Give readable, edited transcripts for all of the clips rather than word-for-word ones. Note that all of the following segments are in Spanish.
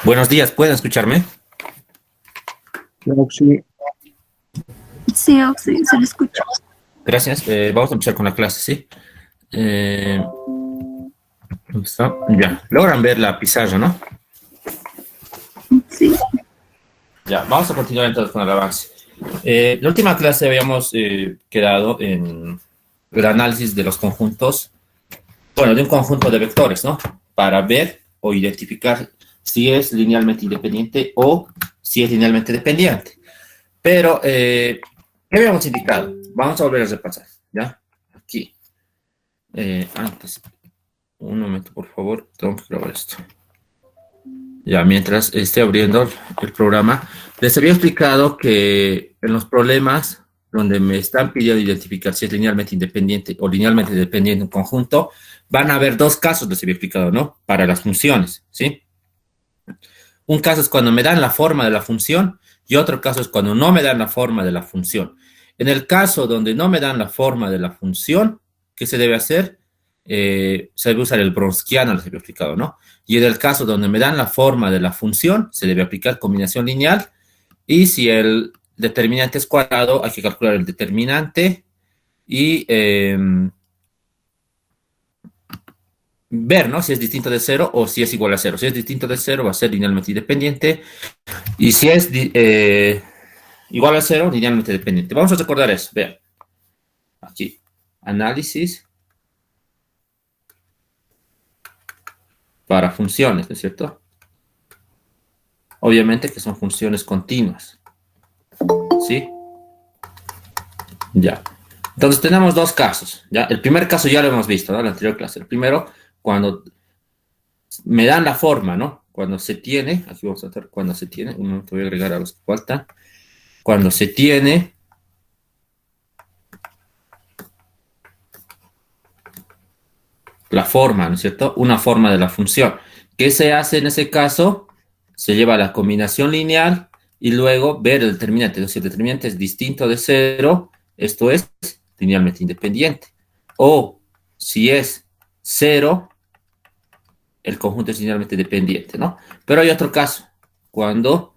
Buenos días, ¿pueden escucharme? Claro que sí. Sí, sí, se lo escucho. Gracias. Vamos a empezar con la clase, ¿sí? ¿Dónde está? Ya. Logran ver la pizarra, ¿no? Sí, Ya. Vamos a continuar entonces con el avance. La última clase habíamos quedado en el análisis de los conjuntos, bueno, de un conjunto de vectores, ¿no? Para ver o identificar si es linealmente independiente o si es linealmente dependiente. Pero, ¿qué habíamos indicado? Vamos a volver a repasar, ¿ya? Aquí. Antes, un momento, por favor, tengo que grabar esto. Ya, mientras esté abriendo el programa, les había explicado que en los problemas donde me están pidiendo identificar si es linealmente independiente o linealmente dependiente un conjunto, van a haber dos casos, les había explicado, ¿no? Para las funciones, ¿sí? Un caso es cuando me dan la forma de la función y otro caso es cuando no me dan la forma de la función. En el caso donde no me dan la forma de la función, ¿qué se debe hacer? Se debe usar el Browniano, les había explicado, ¿no? Y en el caso donde me dan la forma de la función, se debe aplicar combinación lineal. Y si el determinante es cuadrado, hay que calcular el determinante y ver, ¿no? Si es distinto de cero o si es igual a cero. Si es distinto de cero, va a ser linealmente independiente. Y si es igual a cero, linealmente dependiente. Vamos a recordar eso. Vean. Aquí. Análisis para funciones, ¿no es cierto? Obviamente que son funciones continuas. ¿Sí? Ya. Entonces tenemos dos casos. ¿Ya? El primer caso ya lo hemos visto, ¿no? En la anterior clase. El primero, cuando me dan la forma, ¿no? Cuando se tiene, aquí vamos a ver cuando se tiene, un momento voy a agregar a los que faltan. Cuando se tiene la forma, ¿no es cierto? Una forma de la función. ¿Qué se hace en ese caso? Se lleva a la combinación lineal y luego ver el determinante. Entonces, si el determinante es distinto de cero, esto es linealmente independiente. O si es cero, el conjunto es linealmente dependiente, ¿no? Pero hay otro caso, cuando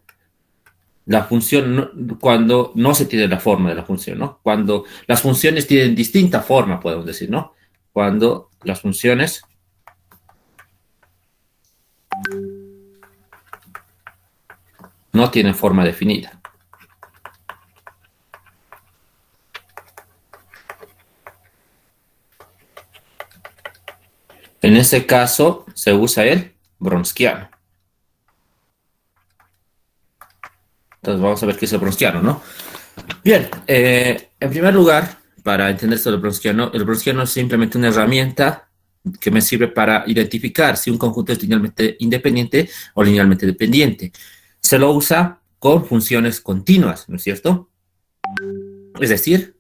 la función, cuando no se tiene la forma de la función, ¿no? Cuando las funciones tienen distinta forma, podemos decir, ¿no? Cuando las funciones no tienen forma definida. En ese caso se usa el Browniano. Entonces vamos a ver qué es el Browniano, ¿no? Bien, en primer lugar, para entender esto del el Browniano es simplemente una herramienta que me sirve para identificar si un conjunto es linealmente independiente o linealmente dependiente. Se lo usa con funciones continuas, ¿no es cierto? Es decir,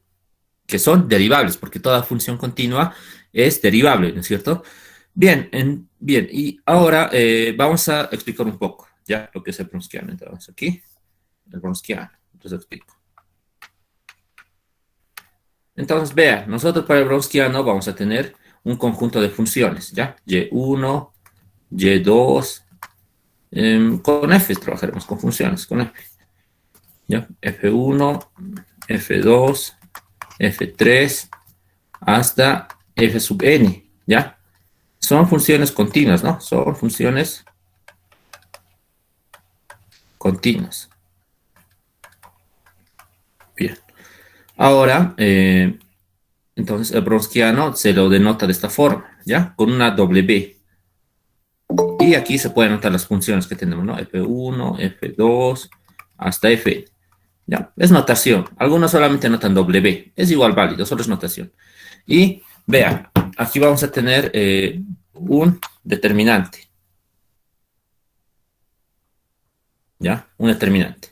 que son derivables, porque toda función continua es derivable, ¿no es cierto? Bien, bien, y ahora vamos a explicar un poco, ya, lo que es el Browniano. Entonces, aquí, el Browniano, entonces explico. Entonces, vean, nosotros para el Browniano vamos a tener un conjunto de funciones, ¿ya? Y1, Y2, con F trabajaremos con funciones, con F, ¿ya? F1, F2, F3, hasta F sub n, ¿ya? Son funciones continuas, ¿no? Son funciones continuas. Bien. Ahora, entonces el Browniano se lo denota de esta forma, ¿ya? Con una W. Y aquí se pueden notar las funciones que tenemos, ¿no? F1, F2, hasta Fn. ¿Ya? Es notación. Algunos solamente notan W. Es igual válido, solo es notación. Y vean, aquí vamos a tener un determinante. ¿Ya? Un determinante.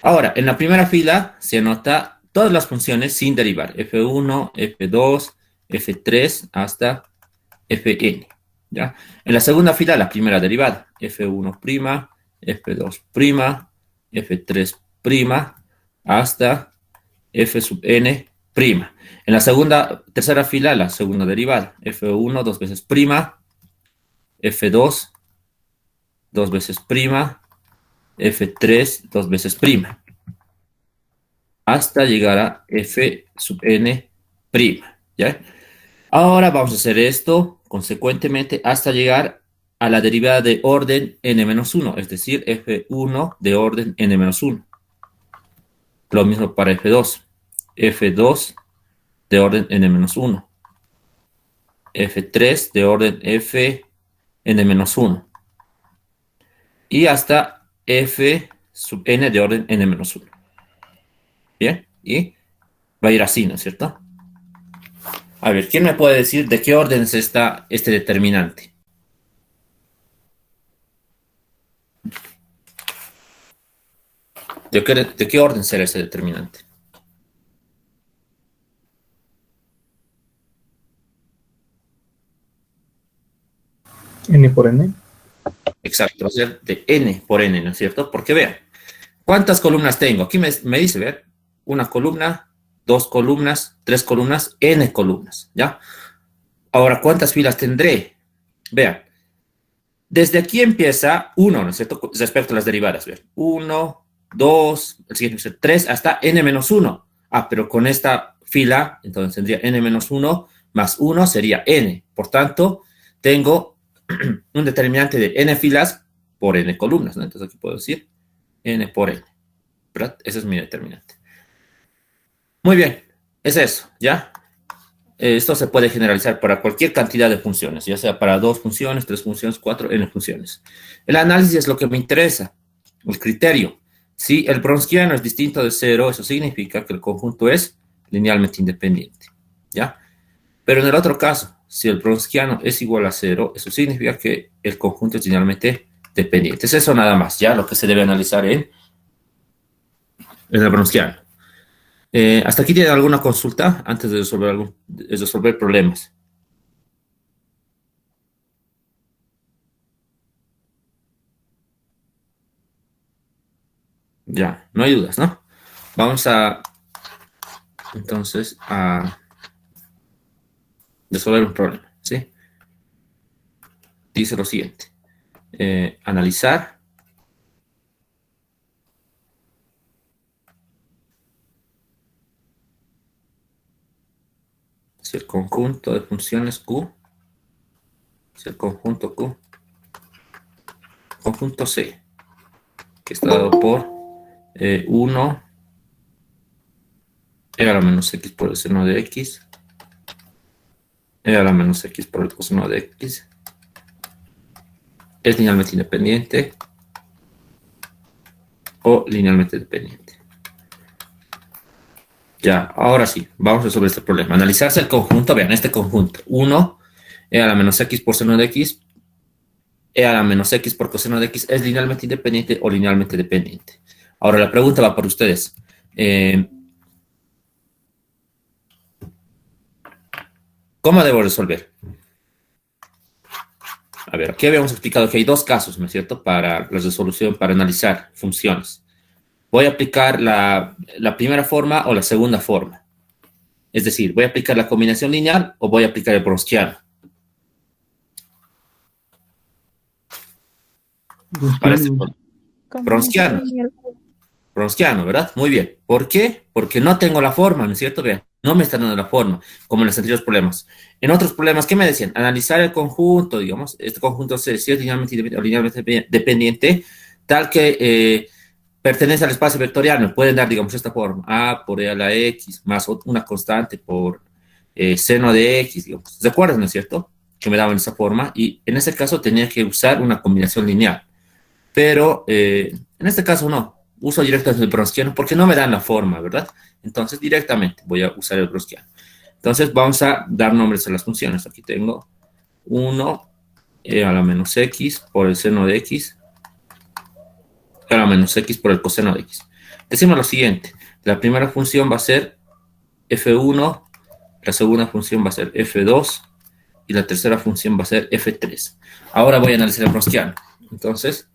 Ahora, en la primera fila se anota todas las funciones sin derivar. F1, F2, F3 hasta Fn. ¿Ya? En la segunda fila, la primera derivada. F1', F2', F3' hasta F sub n'. En la tercera fila, la segunda derivada. F1 dos veces prima, F2 dos veces prima, F3 dos veces prima, hasta llegar a F sub n prima, ¿ya? Ahora vamos a hacer esto consecuentemente hasta llegar a la derivada de orden n-1, es decir, F1 de orden n-1. Lo mismo para F2. F2 de orden n-1. F3 de orden Fn-1. Y hasta F sub n de orden n-1. Bien, y va a ir así, ¿no es cierto? A ver, ¿quién me puede decir de qué orden es este determinante? ¿De qué orden será ese determinante? N por N. Exacto, va a ser de n por n, ¿no es cierto? Porque vean, ¿cuántas columnas tengo? Aquí me dice, vean, una columna, dos columnas, tres columnas, n columnas, ¿ya? Ahora, ¿cuántas filas tendré? Vean, desde aquí empieza 1, ¿no es cierto? Respecto a las derivadas, vean, 1, 2, el siguiente es 3, hasta n-1. Ah, pero con esta fila, entonces tendría n-1 más 1 sería n. Por tanto, tengo un determinante de n filas por n columnas, ¿no? Entonces aquí puedo decir n por n, ¿verdad? Ese es mi determinante. Muy bien, es eso, ¿ya? Esto se puede generalizar para cualquier cantidad de funciones, ya sea para 2 funciones, 3 funciones, 4, n funciones. El análisis es lo que me interesa, el criterio. Si el Wronskiano es distinto de 0, eso significa que el conjunto es linealmente independiente, ¿ya? Pero en el otro caso, si el Wronskiano es igual a 0, eso significa que el conjunto es linealmente dependiente. Es eso nada más, ya, lo que se debe analizar en el Wronskiano. ¿Hasta aquí tienen alguna consulta antes de resolver problemas? Ya, no hay dudas, ¿no? Vamos entonces, a resolver un problema, ¿sí? Dice lo siguiente. Analizar si el conjunto de funciones Q, si el conjunto Q, conjunto C, que está dado por 1 e a la menos x por el seno de x, e a la menos x por el coseno de x, es linealmente independiente o linealmente dependiente. Ya, ahora sí, vamos a resolver este problema. Analizarse el conjunto, vean, este conjunto, 1 e a la menos x por seno de x, e a la menos x por coseno de x, ¿es linealmente independiente o linealmente dependiente? Ahora la pregunta va para ustedes. ¿Cómo debo resolver? A ver, aquí habíamos explicado que hay dos casos, ¿no es cierto?, para la resolución, para analizar funciones. Voy a aplicar la primera forma o la segunda forma. Es decir, ¿voy a aplicar la combinación lineal o voy a aplicar el Wronskiano? Wronskiano. Wronskiano, ¿verdad? Muy bien. ¿Por qué? Porque no tengo la forma, ¿no es cierto? Vean, no me están dando la forma, como en los anteriores problemas. En otros problemas, ¿qué me decían? Analizar el conjunto, digamos, este conjunto si es linealmente independiente o linealmente dependiente, tal que pertenece al espacio vectorial. Me pueden dar, digamos, esta forma, a por e a la x, más una constante por seno de x, digamos. ¿Se acuerdan, no es cierto? Que me daban esa forma, y en ese caso tenía que usar una combinación lineal. Pero en este caso no. Uso directamente el Wronskiano porque no me dan la forma, ¿verdad? Entonces directamente voy a usar el Wronskiano. Entonces vamos a dar nombres a las funciones. Aquí tengo 1 e a la menos x por el seno de x, e a la menos x por el coseno de x. Decimos lo siguiente. La primera función va a ser f1, la segunda función va a ser f2 y la tercera función va a ser f3. Ahora voy a analizar el Wronskiano. Entonces,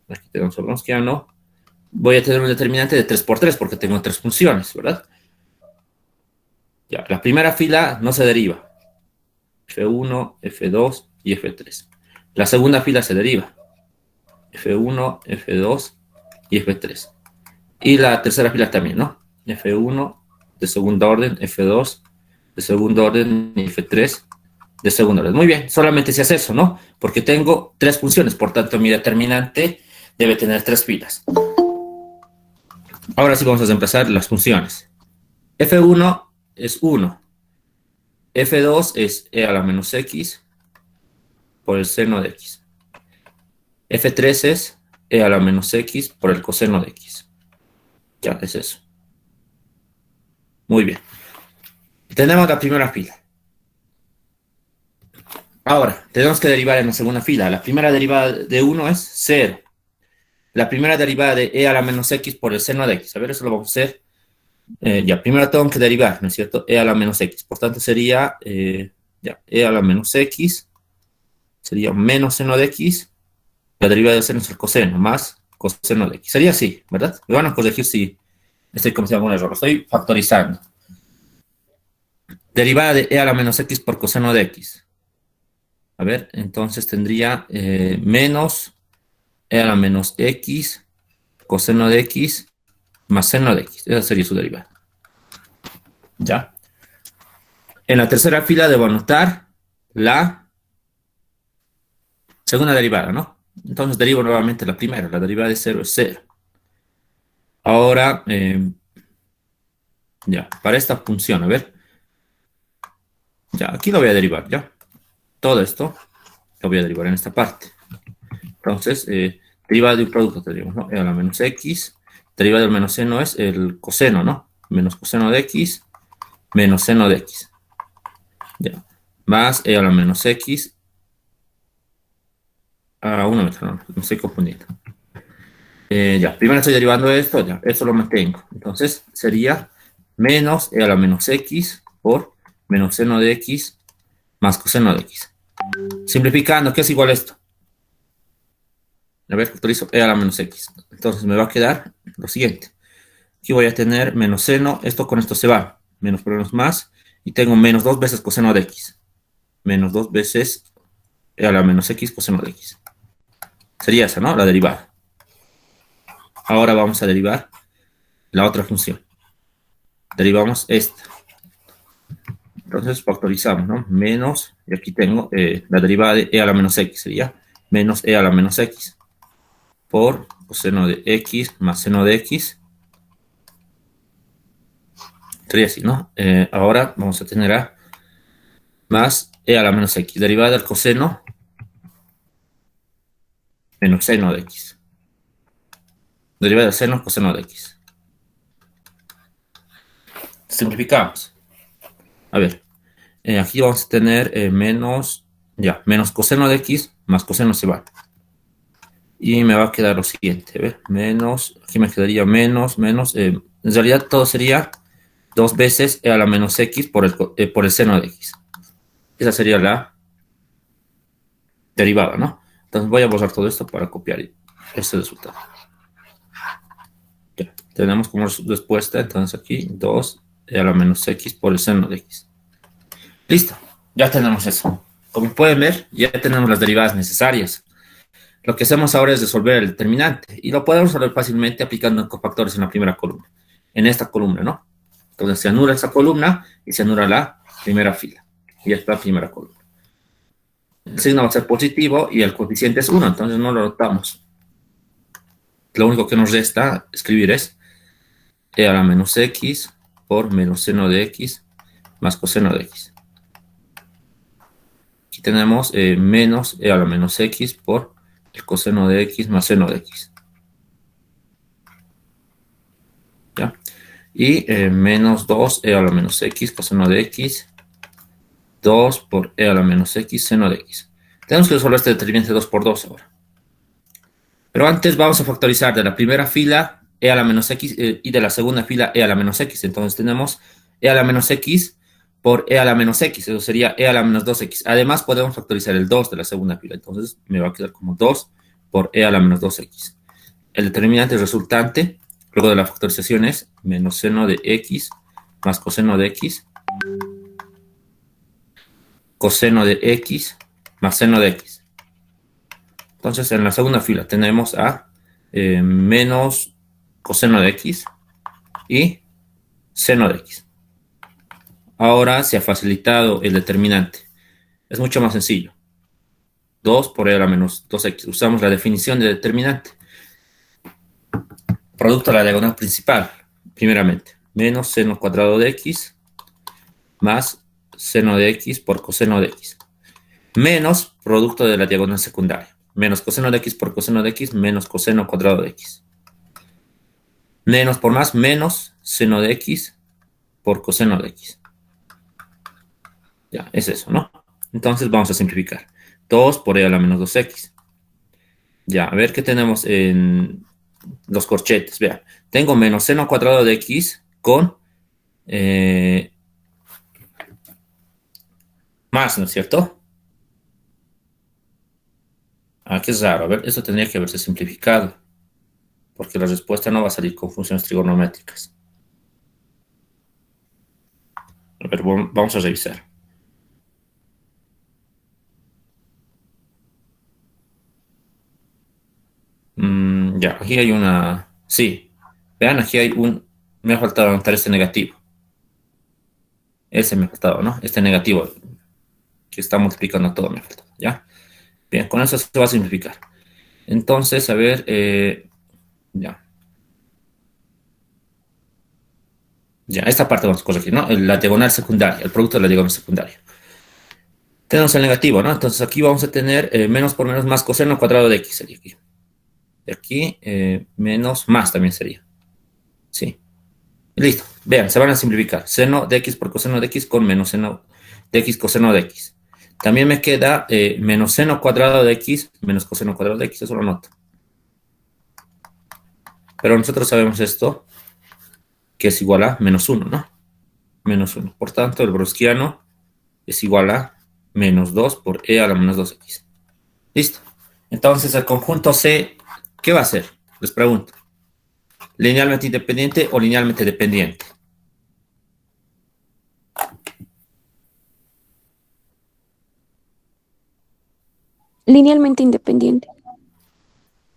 aquí tenemos el Wronskiano. Voy a tener un determinante de 3 por 3 porque tengo 3 funciones, ¿verdad? Ya, la primera fila no se deriva. F1, F2 y F3. La segunda fila se deriva. F1, F2 y F3. Y la tercera fila también, ¿no? F1 de segunda orden, F2 de segundo orden y F3 de segundo orden. Muy bien, solamente se hace eso, ¿no? Porque tengo tres funciones, por tanto mi determinante debe tener tres filas. Ahora sí vamos a reemplazar las funciones. F1 es 1. F2 es e a la menos x por el seno de x. F3 es e a la menos x por el coseno de x. Ya, es eso. Muy bien. Tenemos la primera fila. Ahora, tenemos que derivar en la segunda fila. La primera derivada de 1 es 0. La primera derivada de e a la menos x por el seno de x. A ver, eso lo vamos a hacer. Ya, primero tengo que derivar, ¿no es cierto? E a la menos x. Por tanto, sería ya, e a la menos x. Sería menos seno de x. La derivada de seno es el coseno, más coseno de x. Sería así, ¿verdad? Me van a corregir si estoy cometiendo algún error. Lo estoy factorizando. Derivada de e a la menos x por coseno de x. A ver, entonces tendría menos e a la menos x coseno de x más seno de x. Esa sería su derivada. ¿Ya? En la tercera fila debo anotar la segunda derivada, ¿no? Entonces derivo nuevamente la primera. La derivada de 0 es 0. Ahora, ya, para esta función, a ver. Ya, aquí lo voy a derivar, ¿ya? Todo esto lo voy a derivar en esta parte. Entonces, derivada de un producto tendríamos, ¿no? E a la menos x. Derivada del menos seno es el coseno, ¿no? Menos coseno de x menos seno de x. Ya. Más e a la menos x. A 1 metro, no, me estoy confundiendo. Ya, primero estoy derivando esto, ya, esto lo mantengo. Entonces, sería menos e a la menos x por menos seno de x más coseno de x. Simplificando, ¿qué es igual a esto? A ver, factorizo e a la menos x. Entonces me va a quedar lo siguiente. Aquí voy a tener menos seno, esto con esto se va. Menos por menos más. Y tengo menos 2 veces coseno de x. Menos 2 veces e a la menos x coseno de x. Sería esa, ¿no? La derivada. Ahora vamos a derivar la otra función. Derivamos esta. Entonces factorizamos, ¿no? Menos, y aquí tengo la derivada de e a la menos x. Sería menos e a la menos x por coseno de x más seno de x. Sería así, ¿no? Ahora vamos a tener a más e a la menos x. Derivada del coseno menos seno de x. Derivada del seno coseno de x. Simplificamos. A ver, aquí vamos a tener menos, ya, menos coseno de x más coseno se va. Y me va a quedar lo siguiente, a ver, menos, aquí me quedaría menos, en realidad todo sería 2 veces e a la menos x por el seno de x. Esa sería la derivada, ¿no? Entonces voy a borrar todo esto para copiar este resultado. Ya, tenemos como respuesta, entonces aquí 2 e a la menos x por el seno de x. Listo, ya tenemos eso. Como pueden ver, ya tenemos las derivadas necesarias. Lo que hacemos ahora es resolver el determinante y lo podemos resolver fácilmente aplicando cofactores en la primera columna, en esta columna, ¿no? Entonces se anula esta columna y se anula la primera fila. Y esta es la primera columna. El signo va a ser positivo y el coeficiente es 1, entonces no lo notamos. Lo único que nos resta escribir es e a la menos x por menos seno de x más coseno de x. Aquí tenemos menos e a la menos x por el coseno de x más seno de x. ¿Ya? Y menos 2 e a la menos x coseno de x. 2 por e a la menos x seno de x. Tenemos que resolver este determinante 2 por 2 ahora. Pero antes vamos a factorizar de la primera fila e a la menos x y de la segunda fila e a la menos x. Entonces tenemos e a la menos x por e a la menos x. Eso sería e a la menos 2x. Además podemos factorizar el 2 de la segunda fila. Entonces me va a quedar como 2 por e a la menos 2x. El determinante resultante, luego de la factorización, es menos seno de x más coseno de x. Coseno de x más seno de x. Entonces, en la segunda fila tenemos a menos coseno de x y seno de x. Ahora se ha facilitado el determinante. Es mucho más sencillo. 2 por e a la menos 2x. Usamos la definición de determinante. Producto de la diagonal principal, primeramente. Menos seno cuadrado de x más seno de x por coseno de x. Menos producto de la diagonal secundaria. Menos coseno de x por coseno de x menos coseno cuadrado de x. Menos por más, menos seno de x por coseno de x. Ya, es eso, ¿no? Entonces vamos a simplificar. 2 por e a la menos 2x. Ya, a ver qué tenemos en los corchetes. Vean, tengo menos seno cuadrado de x con más, ¿no es cierto? Ah, qué raro. A ver, eso tendría que haberse simplificado, porque la respuesta no va a salir con funciones trigonométricas. A ver, vamos a revisar. Ya, aquí hay una... Sí, vean, aquí hay un... Me ha faltado anotar este negativo. Ese me ha faltado, ¿no? Este negativo que está multiplicando todo me ha faltado, ¿ya? Bien, con eso se va a simplificar. Entonces, a ver, ya. Ya, esta parte vamos a corregir, ¿no? La diagonal secundaria, el producto de la diagonal secundaria. Tenemos el negativo, ¿no? Entonces aquí vamos a tener menos por menos más coseno cuadrado de x sería aquí. De aquí, menos más también sería. Sí. Y listo. Vean, se van a simplificar. Seno de x por coseno de x con menos seno de x coseno de x. También me queda menos seno cuadrado de x menos coseno cuadrado de x. Eso lo noto. Pero nosotros sabemos esto, que es igual a menos 1, ¿no? Menos 1. Por tanto, el browskiano es igual a menos 2 por e a la menos 2x. Listo. Entonces, el conjunto C, ¿qué va a ser? Les pregunto. ¿Linealmente independiente o linealmente dependiente? Linealmente independiente.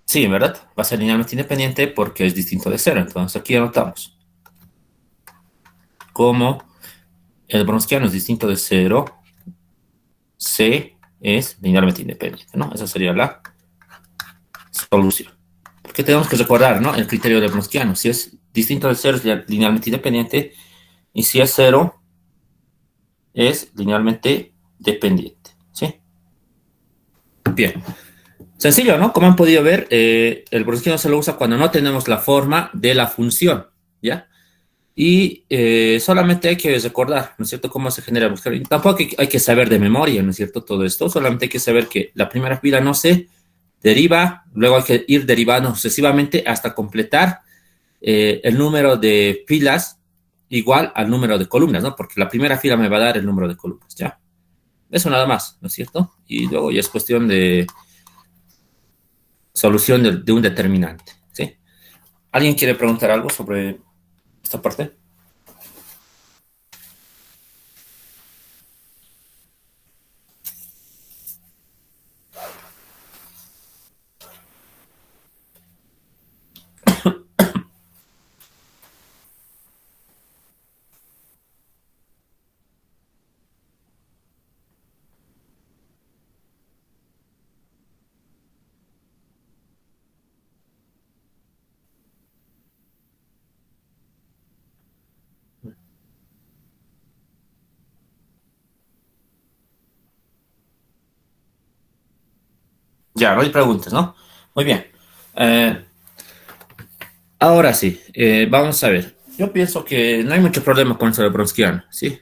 Sí, ¿verdad? Va a ser linealmente independiente porque es distinto de cero. Entonces, aquí anotamos. Como el browskiano es distinto de cero, C es linealmente independiente, ¿no? Esa sería la solución. Porque tenemos que recordar, ¿no? El criterio de browskiano. Si es distinto de cero, es linealmente independiente. Y si es cero, es linealmente dependiente, ¿sí? Bien. Sencillo, ¿no? Como han podido ver, el browskiano se lo usa cuando no tenemos la forma de la función, ¿ya? Y solamente hay que recordar, ¿no es cierto?, cómo se genera el browskiano. Y tampoco hay que saber de memoria, ¿no es cierto?, todo esto. Solamente hay que saber que la primera fila no se deriva, luego hay que ir derivando sucesivamente hasta completar el número de filas igual al número de columnas, ¿no? Porque la primera fila me va a dar el número de columnas, ¿ya? Eso nada más, ¿no es cierto? Y luego ya es cuestión de solución de un determinante, ¿sí? ¿Alguien quiere preguntar algo sobre esta parte? Ya, no hay preguntas, ¿no? Muy bien. Eh, Ahora sí, vamos a ver. Yo pienso que no hay mucho problema con eso de browskiano, ¿sí?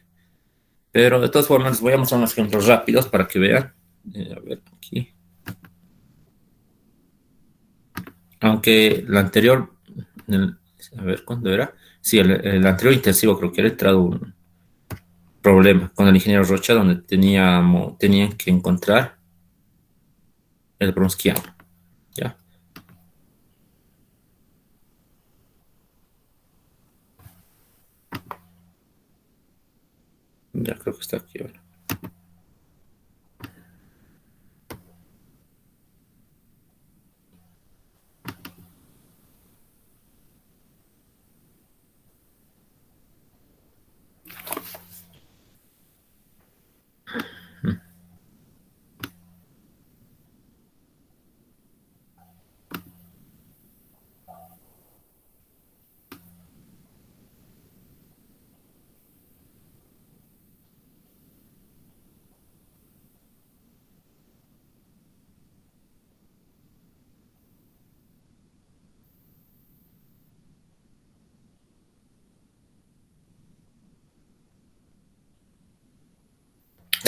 Pero de todas formas, les voy a mostrar unos ejemplos rápidos para que vean. A ver, aquí. Aunque la anterior, a ver, ¿cuándo era? Sí, el anterior intensivo creo que era entrado un problema con el ingeniero Rocha donde tenían que encontrar el browskiano, ¿ya? Ya creo que está aquí ahora.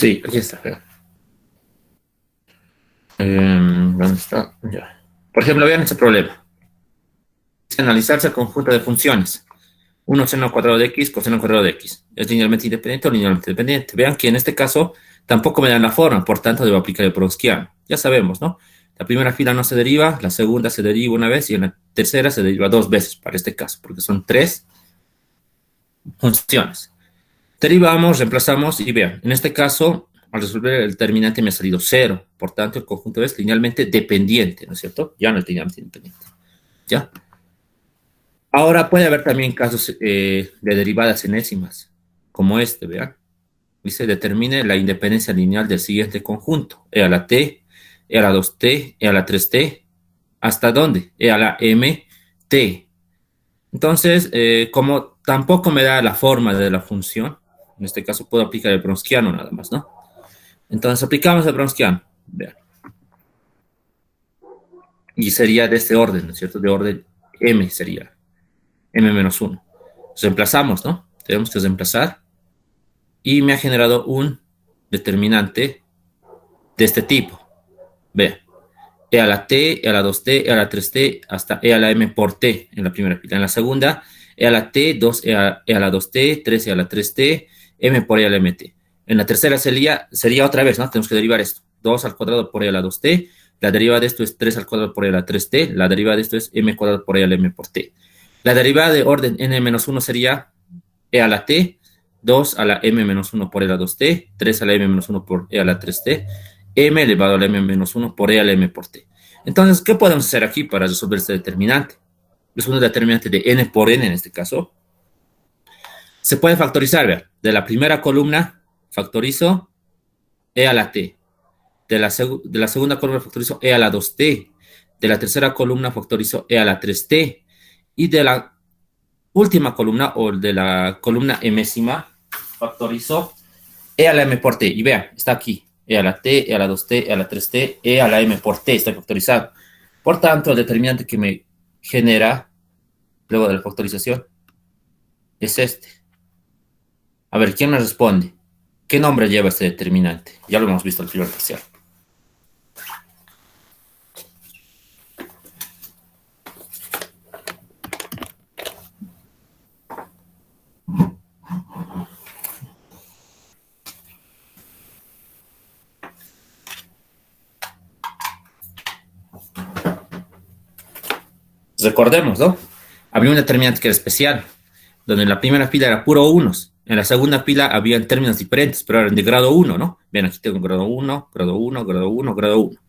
Sí, aquí está. ¿Dónde está? Ya. Por ejemplo, vean este problema. Es analizarse el conjunto de funciones. 1 seno al cuadrado de x, coseno al cuadrado de x. ¿Es linealmente independiente o linealmente dependiente? Vean que en este caso tampoco me dan la forma, por tanto debo aplicar el Browskiano. Ya sabemos, ¿no? La primera fila no se deriva, la segunda se deriva una vez y en la tercera se deriva dos veces para este caso, porque son tres funciones. Derivamos, reemplazamos y vean, en este caso, al resolver el determinante me ha salido cero, por tanto el conjunto es linealmente dependiente, ¿no es cierto? Ya no es linealmente independiente. ¿Ya? Ahora puede haber también casos de derivadas enésimas, como este, vean. Dice, determine la independencia lineal del siguiente conjunto. E a la t, e a la 2t, e a la 3t. ¿Hasta dónde? E a la m, t. Entonces, como tampoco me da la forma de la función, en este caso puedo aplicar el Browskiano nada más, ¿no? Entonces aplicamos el Browskiano. Vean. Y sería de este orden, ¿no es cierto? De orden m sería. M-1. Reemplazamos, ¿no? Tenemos que reemplazar. Y me ha generado un determinante de este tipo. Vean. E a la t, e a la 2t, e a la 3t, hasta e a la m por t en la primera fila. En la segunda, e a la t, 2 e a la 2t, 3 e a la 3t, m por e a la mt. En la tercera sería otra vez, ¿no? Tenemos que derivar esto. 2 al cuadrado por e a la 2t. La derivada de esto es 3 al cuadrado por e a la 3t. La derivada de esto es m cuadrado por e a la m por t. La derivada de orden n-1 sería e a la t, 2 a la m-1 por e a la 2t, 3 a la m-1 por e a la 3t, m elevado a la m-1 por e a la m por t. Entonces, ¿qué podemos hacer aquí para resolver este determinante? Es un determinante de n por n en este caso. Se puede factorizar, vean. De la primera columna factorizo e a la t. De la segunda columna factorizo e a la 2t. De la tercera columna factorizo e a la 3t. Y de la última columna, o de la columna mésima, factorizo e a la m por t. Y vean, está aquí. E a la t, e a la 2t, e a la 3t, e a la m por t. Está factorizado. Por tanto, el determinante que me genera, luego de la factorización, es este. A ver, ¿quién me responde? ¿Qué nombre lleva este determinante? Ya lo hemos visto al primer parcial. Recordemos, ¿no? Había un determinante que era especial, donde en la primera fila era puro unos. En la segunda fila había términos diferentes, pero eran de grado 1, ¿no? Ven, aquí tengo grado 1, grado 1, grado 1, grado 1.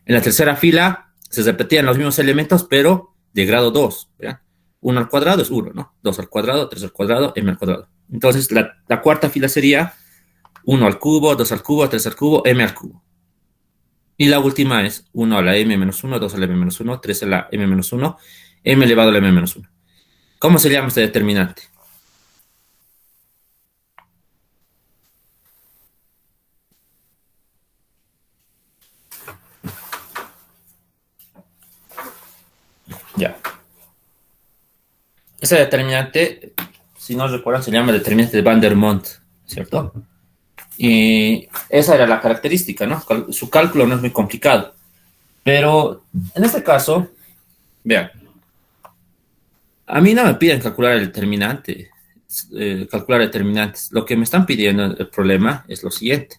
En la tercera fila se repetían los mismos elementos, pero de grado 2, ¿vean? 1 al cuadrado es 1, ¿no? 2 al cuadrado, 3 al cuadrado, m al cuadrado. Entonces, la cuarta fila sería 1 al cubo, 2 al cubo, 3 al cubo, m al cubo. Y la última es 1 a la m-1, 2 a la m-1, 3 a la m-1, m elevado a la m-1. ¿Cómo se llama este determinante? Ya. Ese determinante, si no recuerdan, se llama determinante de Van der Monde, ¿cierto? Y esa era la característica, ¿no? Su cálculo no es muy complicado. Pero en este caso, vean, a mí no me piden calcular el determinante, calcular determinantes. Lo que me están pidiendo el problema es lo siguiente.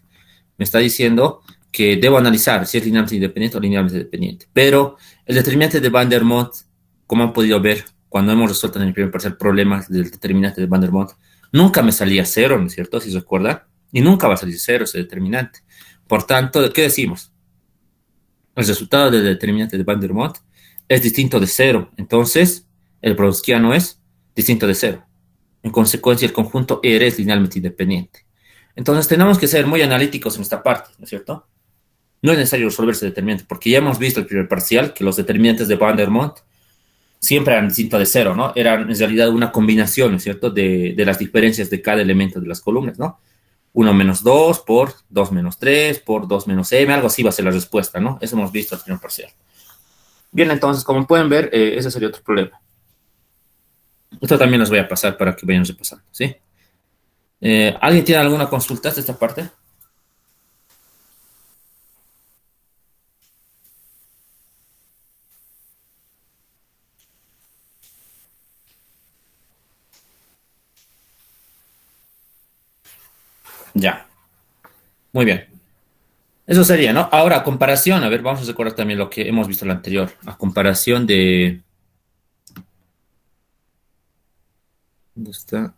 Me está diciendo que debo analizar si es linealmente independiente o linealmente dependiente. Pero el determinante de Van der Monde, como han podido ver, cuando hemos resuelto en el primer parcial problemas del determinante de Van der Monde, nunca me salía cero, ¿no es cierto? Si se recuerdan. Y nunca va a salir cero ese determinante. Por tanto, ¿qué decimos? El resultado del determinante de Van der Monde es distinto de cero. Entonces, el Browskiano es distinto de cero. En consecuencia, el conjunto R es linealmente independiente. Entonces, tenemos que ser muy analíticos en esta parte, ¿no es cierto? No es necesario resolver ese determinante, porque ya hemos visto el primer parcial que los determinantes de Van der Monde siempre eran distintos de cero, ¿no? Eran en realidad una combinación, ¿no es cierto?, de las diferencias de cada elemento de las columnas, ¿no? 1 menos 2 por 2 menos 3 por 2 menos m, algo así va a ser la respuesta, ¿no? Eso hemos visto al primer parcial. Bien, entonces, como pueden ver, ese sería otro problema. Esto también los voy a pasar para que vayan repasando, ¿sí? ¿Alguien tiene alguna consulta de esta parte? Ya, muy bien. Eso sería, ¿no? Ahora, a comparación, a ver, vamos a recordar también lo que hemos visto en la anterior. A comparación de... ¿Dónde está?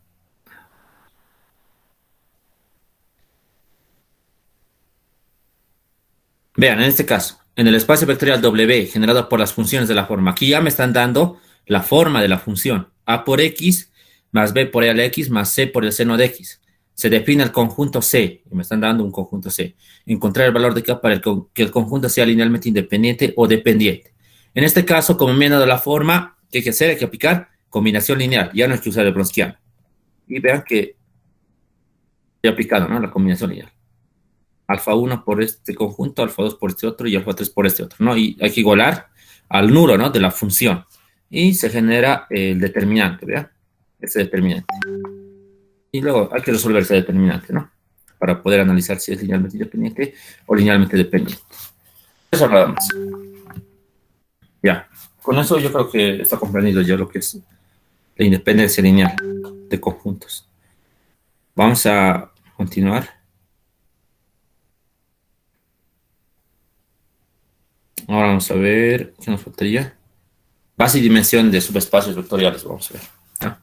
Vean, en este caso, en el espacio vectorial W generado por las funciones de la forma, aquí ya me están dando la forma de la función. A por X más B por el X más C por el seno de X. Se define el conjunto C, y me están dando un conjunto C. Encontrar el valor de K para que el conjunto sea linealmente independiente o dependiente. En este caso, como me han dado la forma, ¿qué hay que hacer? Hay que aplicar combinación lineal. Ya no hay que usar el Browniano. Y vean que he aplicado, ¿no? La combinación lineal. Alfa 1 por este conjunto, alfa 2 por este otro y alfa 3 por este otro, ¿no? Y hay que igualar al nulo, ¿no? De la función. Y se genera el determinante, ¿vean? Ese determinante. Y luego hay que resolver ese determinante, ¿no? Para poder analizar si es linealmente independiente o linealmente dependiente. Eso nada más. Ya. Con eso yo creo que está comprendido ya lo que es la independencia lineal de conjuntos. Vamos a continuar. Ahora vamos a ver qué nos faltaría. Base y dimensión de subespacios vectoriales, vamos a ver. ¿Ya?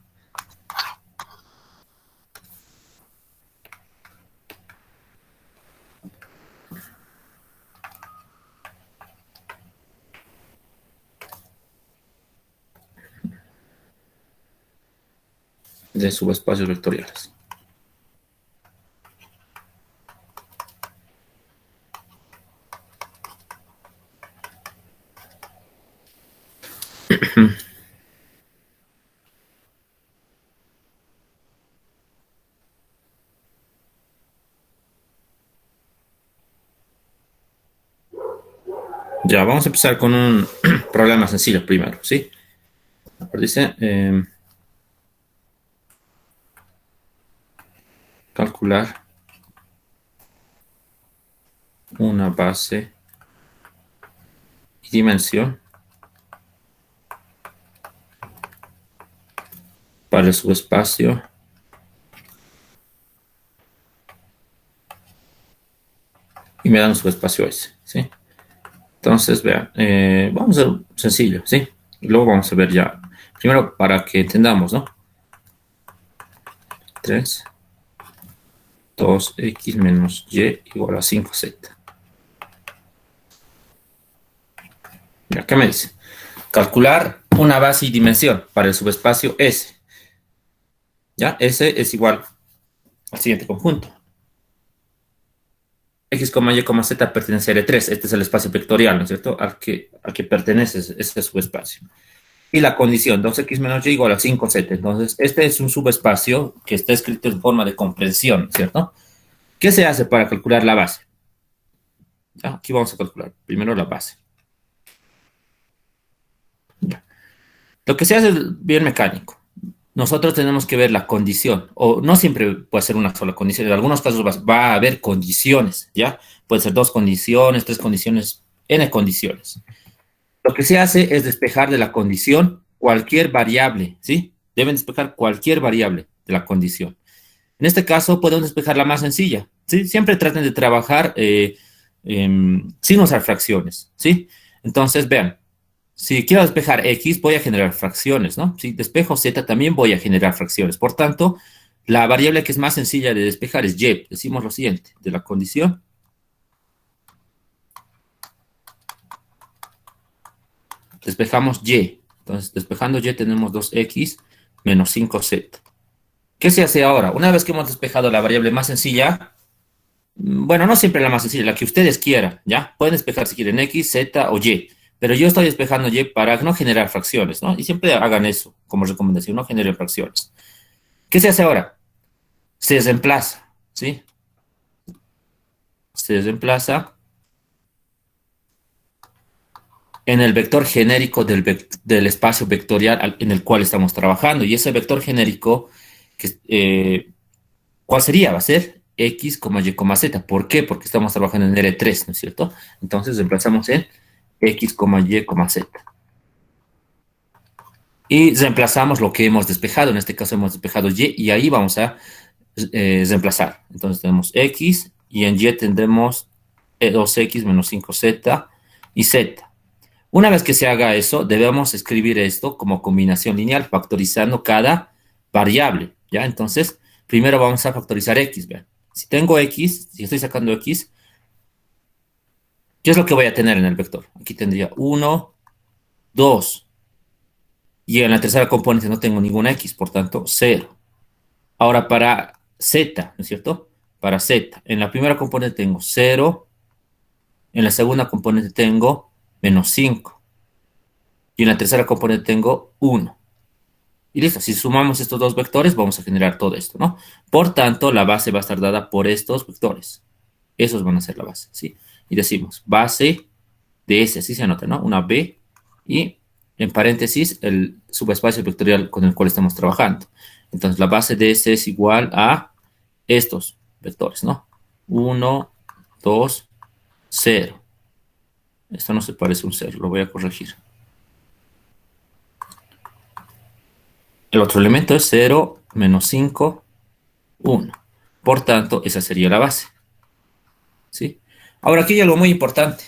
De subespacios vectoriales. Ya, vamos a empezar con un problema sencillo primero, ¿sí? Dice, calcular una base y dimensión para el subespacio y me dan un subespacio S, ¿sí? Entonces, vean, vamos a hacer sencillo, ¿sí? Y luego vamos a ver ya, primero para que entendamos, ¿no? 3, 2x menos y igual a 5z. Ya, ¿qué me dice? Calcular una base y dimensión para el subespacio S. ¿Ya? S es igual al siguiente conjunto. X, Y, Z pertenece a L3. Este es el espacio vectorial, ¿no es cierto? Al que pertenece este subespacio. Y la condición, 2x menos y igual a 5z. Entonces, este es un subespacio que está escrito en forma de comprensión, ¿cierto? ¿Qué se hace para calcular la base? ¿Ya? Aquí vamos a calcular primero la base. ¿Ya? Lo que se hace es bien mecánico. Nosotros tenemos que ver la condición, o no siempre puede ser una sola condición, en algunos casos va a haber condiciones, ¿ya? Puede ser 2 condiciones, 3 condiciones, n condiciones. Lo que se hace es despejar de la condición cualquier variable, ¿sí? Deben despejar cualquier variable de la condición. En este caso, podemos despejar la más sencilla, ¿sí? Siempre traten de trabajar sin usar fracciones, ¿sí? Entonces, vean, si quiero despejar X, voy a generar fracciones, ¿no? Si despejo Z, también voy a generar fracciones. Por tanto, la variable que es más sencilla de despejar es Y. Decimos lo siguiente, de la condición. Despejamos Y. Entonces, despejando Y tenemos 2X menos 5Z. ¿Qué se hace ahora? Una vez que hemos despejado la variable más sencilla, bueno, no siempre la más sencilla, la que ustedes quieran, ¿ya? Pueden despejar si quieren X, Z o Y. Pero yo estoy despejando Y para no generar fracciones, ¿no? Y siempre hagan eso como recomendación, no generen fracciones. ¿Qué se hace ahora? Se reemplaza, ¿sí? Se reemplaza en el vector genérico del espacio vectorial en el cual estamos trabajando. Y ese vector genérico, ¿cuál sería? Va a ser X, Y, Z. ¿Por qué? Porque estamos trabajando en L3, ¿no es cierto? Entonces reemplazamos en X, Y, Z. Y reemplazamos lo que hemos despejado. En este caso hemos despejado Y y ahí vamos a reemplazar. Entonces tenemos X y en Y tendremos 2X menos 5Z y Z. Una vez que se haga eso, debemos escribir esto como combinación lineal, factorizando cada variable, ¿ya? Entonces, primero vamos a factorizar X, vean. Si tengo X, si estoy sacando X, ¿qué es lo que voy a tener en el vector? Aquí tendría 1, 2. Y en la tercera componente no tengo ninguna X, por tanto, 0. Ahora para Z, ¿no es cierto? Para Z, en la primera componente tengo 0, en la segunda componente tengo menos 5 y en la tercera componente tengo 1. Y listo, si sumamos estos dos vectores vamos a generar todo esto, ¿no? Por tanto, la base va a estar dada por estos vectores. Esos van a ser la base, ¿sí? Y decimos base de S, así se anota, ¿no? Una B y en paréntesis el subespacio vectorial con el cual estamos trabajando. Entonces, la base de S es igual a estos vectores, ¿no? 1, 2, 0. Esto no se parece a un 0, lo voy a corregir. El otro elemento es 0, menos 5, 1. Por tanto, esa sería la base, ¿sí? Ahora, aquí hay algo muy importante.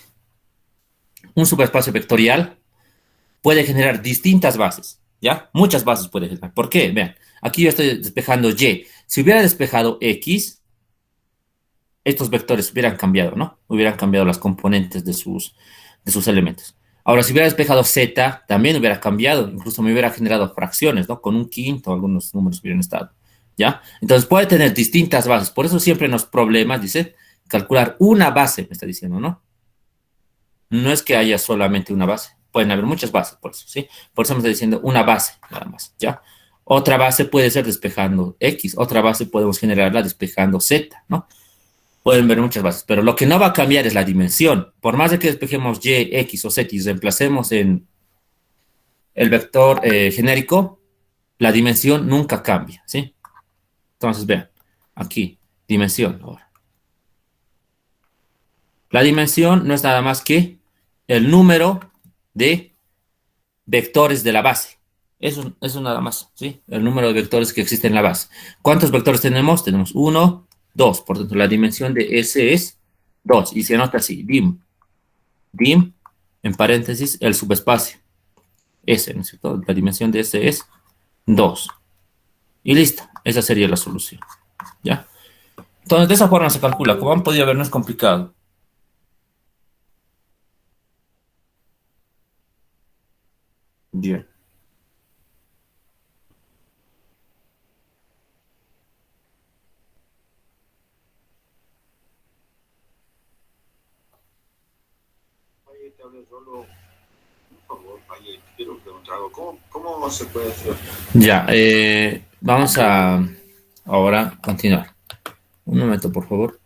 Un subespacio vectorial puede generar distintas bases, ¿ya? Muchas bases puede generar. ¿Por qué? Vean, aquí yo estoy despejando Y. Si hubiera despejado X, estos vectores hubieran cambiado, ¿no? Hubieran cambiado las componentes de sus elementos. Ahora, si hubiera despejado Z, también hubiera cambiado, incluso me hubiera generado fracciones, ¿no? Con un quinto, algunos números hubieran estado, ¿ya? Entonces puede tener distintas bases. Por eso siempre en los problemas dice calcular una base, me está diciendo, ¿no? No es que haya solamente una base, pueden haber muchas bases, por eso, ¿sí? Por eso me está diciendo una base, nada más, ¿ya? Otra base puede ser despejando X, otra base podemos generarla despejando Z, ¿no? Pueden ver muchas bases, pero lo que no va a cambiar es la dimensión. Por más de que despejemos Y, X o Z y reemplacemos en el vector genérico, la dimensión nunca cambia, ¿sí? Entonces, vean, aquí, dimensión ahora. La dimensión no es nada más que el número de vectores de la base. Eso nada más, ¿sí? El número de vectores que existe en la base. ¿Cuántos vectores tenemos? Tenemos uno, 2. Por tanto, la dimensión de S es 2. Y se anota así, dim, en paréntesis, el subespacio. S, ¿no es cierto? La dimensión de S es 2. Y listo. Esa sería la solución. ¿Ya? Entonces, de esa forma se calcula. Como han podido ver, no es complicado. Bien. Oye, te hablo solo, por favor, oye, quiero preguntar algo. ¿Cómo se puede hacer? Ya, vamos a ahora continuar. Un momento, por favor.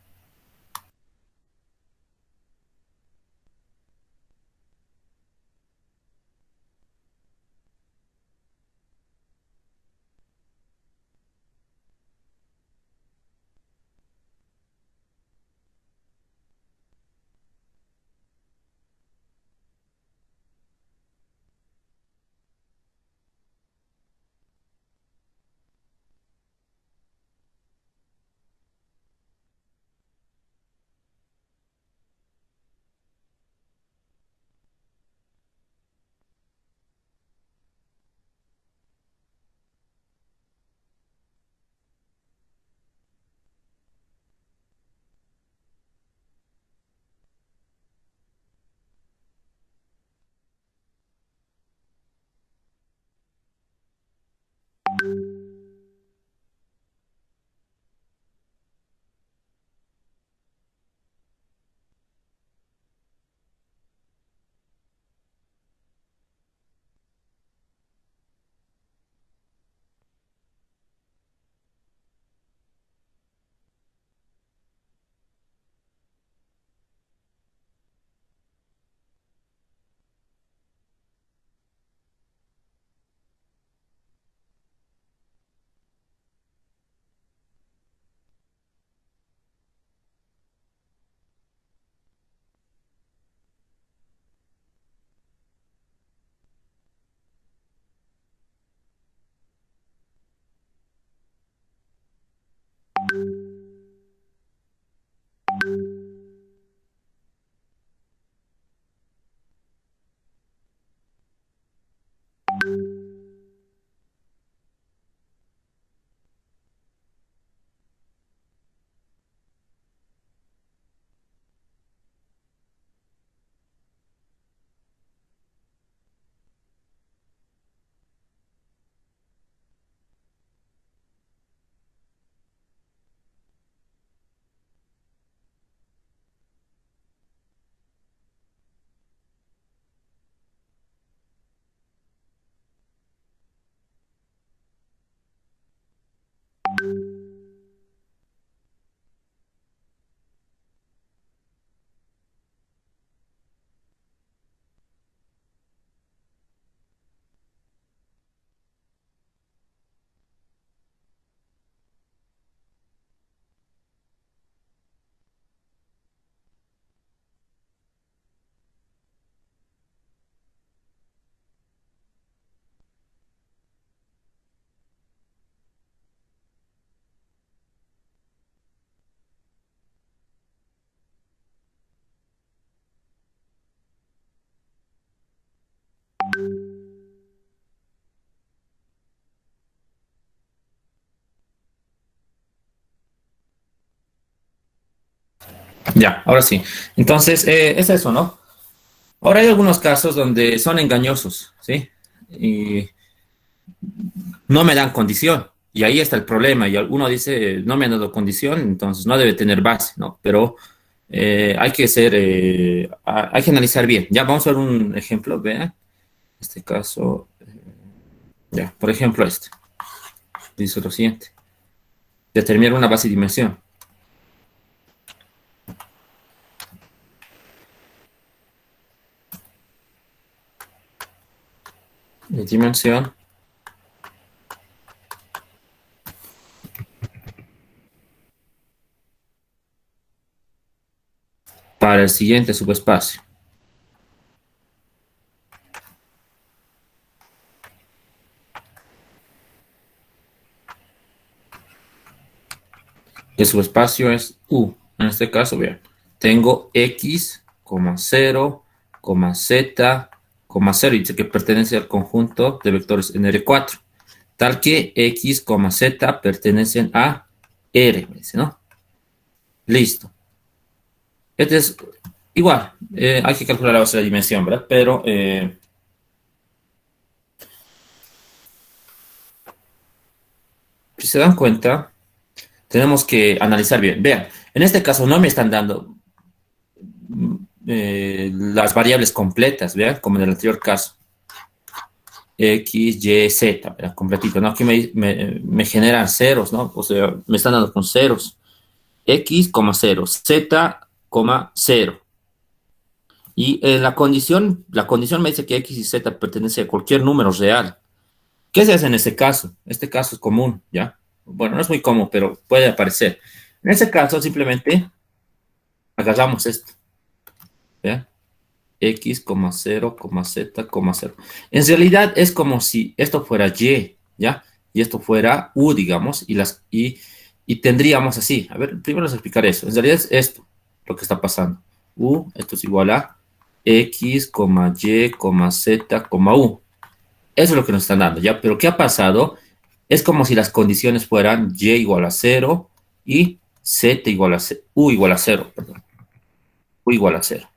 Ya, ahora sí. Entonces, es eso, ¿no? Ahora hay algunos casos donde son engañosos, ¿sí? Y no me dan condición. Y ahí está el problema. Y uno dice, no me han dado condición, entonces no debe tener base, ¿no? Pero hay que ser, hay que analizar bien. Ya, vamos a ver un ejemplo, vean. Este caso, ya, por ejemplo, este. Dice lo siguiente. Determinar una base y dimensión. Dimensión para el siguiente subespacio. El subespacio es U. En este caso, vean, tengo X, 0, Z, 0, y dice que pertenece al conjunto de vectores en R4, tal que X, Z pertenecen a R, me dice, ¿no? Listo. Este es igual, hay que calcular la base de la dimensión, ¿verdad? Pero si se dan cuenta, tenemos que analizar bien. Vean, en este caso no me están dando las variables completas, vean, como en el anterior caso. X, Y, Z, ¿verdad? Completito, ¿no? Aquí me generan ceros, ¿no? O sea, me están dando con ceros. X, 0, Z, 0. Y la condición me dice que X y Z pertenece a cualquier número real. ¿Qué se hace en este caso? Este caso es común, ¿ya? Bueno, no es muy común, pero puede aparecer. En este caso, simplemente agarramos esto, ¿ya? X, 0, Z, 0. En realidad es como si esto fuera Y, ¿ya? Y esto fuera U, digamos, y tendríamos así. A ver, primero les explicar eso. En realidad es esto lo que está pasando. U, esto es igual a X, Y, Z, U. Eso es lo que nos están dando, ¿ya? Pero ¿qué ha pasado? Es como si las condiciones fueran Y igual a 0 y Z igual a U igual a 0, perdón. U igual a 0.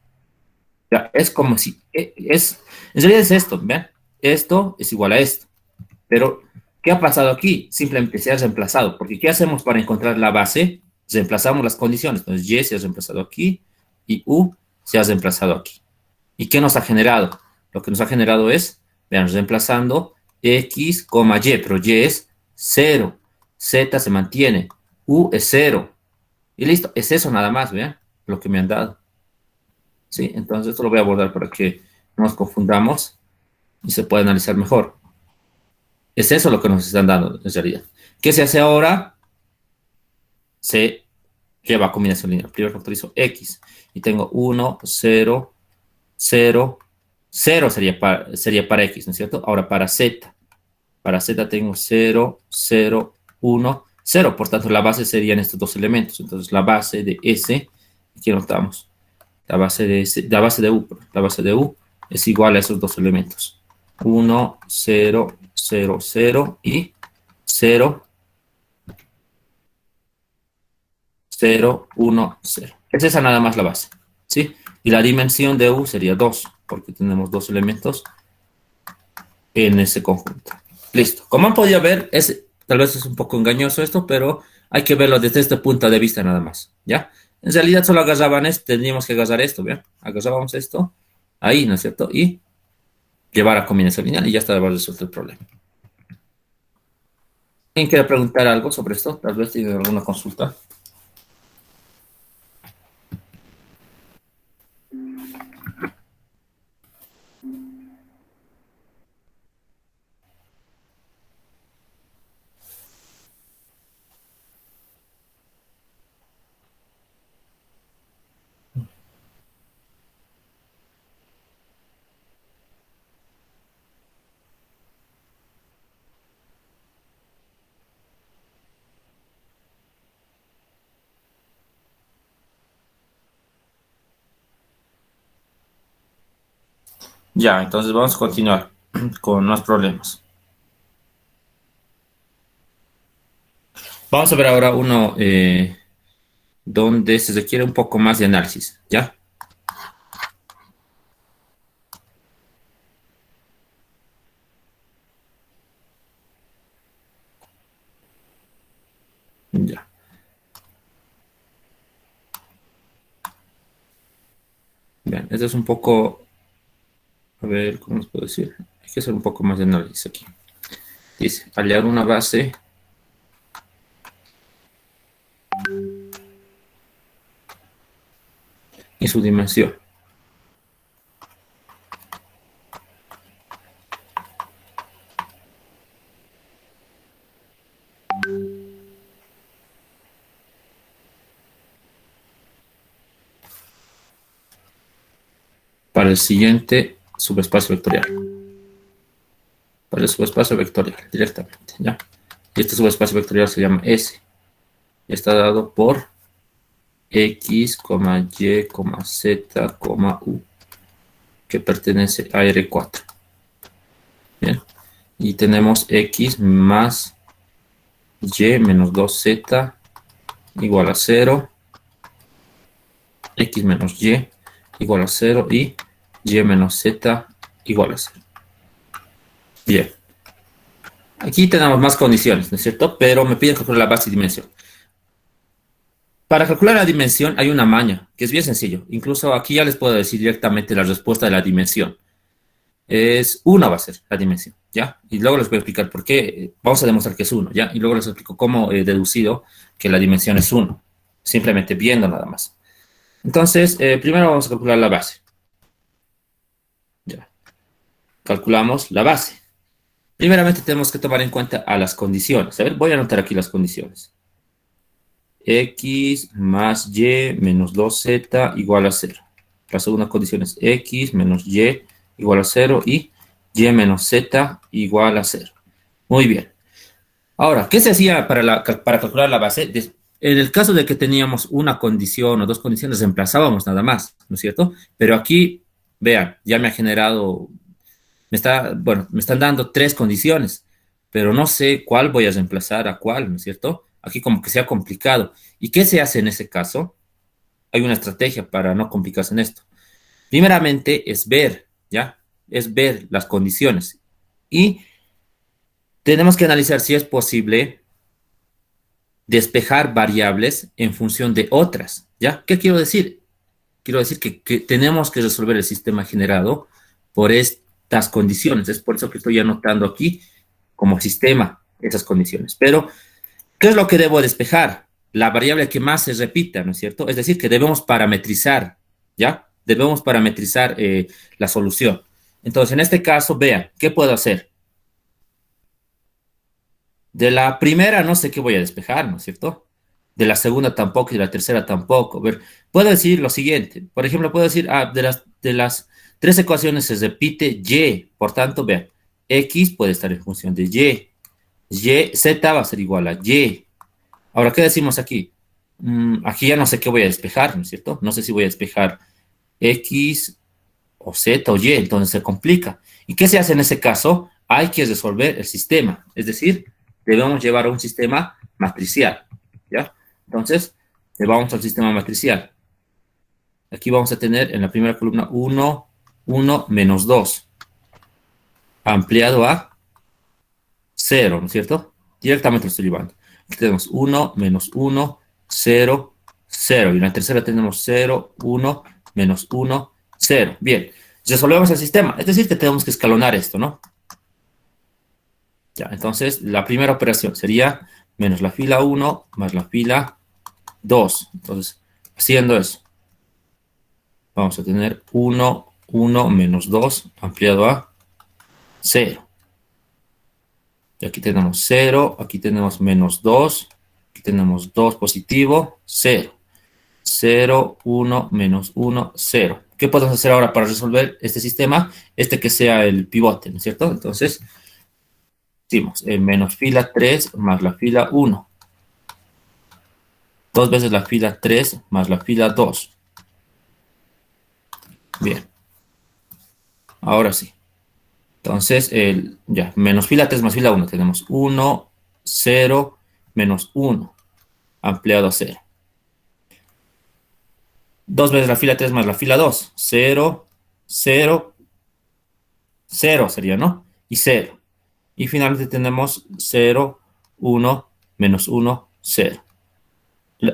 Ya, es como si, en realidad es esto, ¿ven? Esto es igual a esto. Pero, ¿qué ha pasado aquí? Simplemente se ha reemplazado, porque ¿qué hacemos para encontrar la base? Reemplazamos las condiciones. Entonces, Y se ha reemplazado aquí y U se ha reemplazado aquí. ¿Y qué nos ha generado? Lo que nos ha generado es, vean, reemplazando X, Y, pero Y es 0. Z se mantiene. U es 0. Y listo, es eso nada más, vean, lo que me han dado. ¿Sí? Entonces, esto lo voy a abordar para que no nos confundamos y se pueda analizar mejor. Es eso lo que nos están dando en realidad. ¿Qué se hace ahora? Se lleva a combinación lineal. Primero factorizo X y tengo 1, 0, 0, 0 sería para X, ¿no es cierto? Ahora para Z. Para Z tengo 0, 0, 1, 0. Por tanto, la base serían estos dos elementos. Entonces, la base de S, aquí notamos, la base de U es igual a esos dos elementos. 1, 0, 0, 0 y 0, 0, 1, 0. Es esa nada más la base, ¿sí? Y la dimensión de U sería 2, porque tenemos dos elementos en ese conjunto. Listo. Como han podido ver, tal vez es un poco engañoso esto, pero hay que verlo desde este punto de vista nada más, ¿ya? En realidad solo agarraban esto, teníamos que agarrar esto, ¿vean? Agarrábamos esto, ahí, ¿no es cierto? Y llevar a combinación lineal y ya está resuelto el problema. ¿Alguien quiere preguntar algo sobre esto? Tal vez tiene alguna consulta. Ya, entonces vamos a continuar con más problemas. Vamos a ver ahora uno donde se requiere un poco más de análisis, ¿ya? Ya. Bien, esto es un poco, a ver, ¿cómo les puedo decir? Hay que hacer un poco más de análisis aquí. Dice, hallar una base y su dimensión. Para el siguiente subespacio vectorial. Para el subespacio vectorial, directamente, ¿ya? Y este subespacio vectorial se llama S. Y está dado por X, Y, Z, U, que pertenece a R4. Bien. Y tenemos X más Y menos 2Z igual a 0. X menos Y igual a 0 y Y menos Z igual a 0. Bien. Aquí tenemos más condiciones, ¿no es cierto? Pero me piden calcular la base y dimensión. Para calcular la dimensión hay una maña, que es bien sencillo. Incluso aquí ya les puedo decir directamente la respuesta de la dimensión. Es 1 va a ser la dimensión, ¿ya? Y luego les voy a explicar por qué. Vamos a demostrar que es 1, ¿ya? Y luego les explico cómo he deducido que la dimensión es 1. Simplemente viendo nada más. Entonces, primero vamos a calcular la base. Ya. Calculamos la base. Primeramente tenemos que tomar en cuenta a las condiciones. A ver, voy a anotar aquí las condiciones. X más Y menos 2Z igual a 0. La segunda condición es X menos Y igual a 0 y Y menos Z igual a 0. Muy bien. Ahora, ¿qué se hacía para calcular la base? En el caso de que teníamos una condición o dos condiciones, reemplazábamos nada más, ¿no es cierto? Pero aquí, vean, ya me ha generado, me están dando 3 condiciones, pero no sé cuál voy a reemplazar a cuál, ¿no es cierto? Aquí como que se ha complicado. ¿Y qué se hace en ese caso? Hay una estrategia para no complicarse en esto. Primeramente es ver, ¿ya? Es ver las condiciones. Y tenemos que analizar si es posible despejar variables en función de otras, ¿ya? ¿Qué quiero decir? Quiero decir que tenemos que resolver el sistema generado por estas condiciones. Es por eso que estoy anotando aquí como sistema esas condiciones. Pero, ¿qué es lo que debo despejar? La variable que más se repita, ¿no es cierto? Es decir, que debemos parametrizar, ¿ya? Debemos parametrizar la solución. Entonces, en este caso, vean, ¿qué puedo hacer? De la primera no sé qué voy a despejar, ¿no es cierto? De la segunda tampoco y de la tercera tampoco. A ver, puedo decir lo siguiente. Por ejemplo, puedo decir, de las 3 ecuaciones se repite Y. Por tanto, vean, X puede estar en función de Y. Z va a ser igual a Y. Ahora, ¿qué decimos aquí? Aquí ya no sé qué voy a despejar, ¿no es cierto? No sé si voy a despejar X o Z o Y, entonces se complica. ¿Y qué se hace en ese caso? Hay que resolver el sistema, es decir, debemos llevar a un sistema matricial, ¿ya? Entonces, vamos al sistema matricial. Aquí vamos a tener en la primera columna 1, 1, menos 2, ampliado a 0, ¿no es cierto? Directamente lo estoy llevando. Aquí tenemos 1, menos 1, 0, 0. Y en la tercera tenemos 0, 1, menos 1, 0. Bien, resolvemos el sistema. Es decir, que tenemos que escalonar esto, ¿no? Ya, entonces la primera operación sería menos la fila 1 más la fila 2. Entonces, haciendo eso, vamos a tener 1, 1 menos 2 ampliado a 0. Y aquí tenemos 0, aquí tenemos menos 2, aquí tenemos 2 positivo, 0. 0, 1, menos 1, 0. ¿Qué podemos hacer ahora para resolver este sistema? Que sea el pivote, ¿no es cierto? Entonces, decimos menos fila 3 más la fila 1. 2 veces la fila 3 más la fila 2. Bien. Ahora sí. Entonces, ya, menos fila 3 más fila 1. Tenemos 1, 0, menos 1, ampliado a 0. 2 veces la fila 3 más la fila 2. 0, 0, 0 sería, ¿no? Y 0. Y finalmente tenemos 0, 1, menos 1, 0.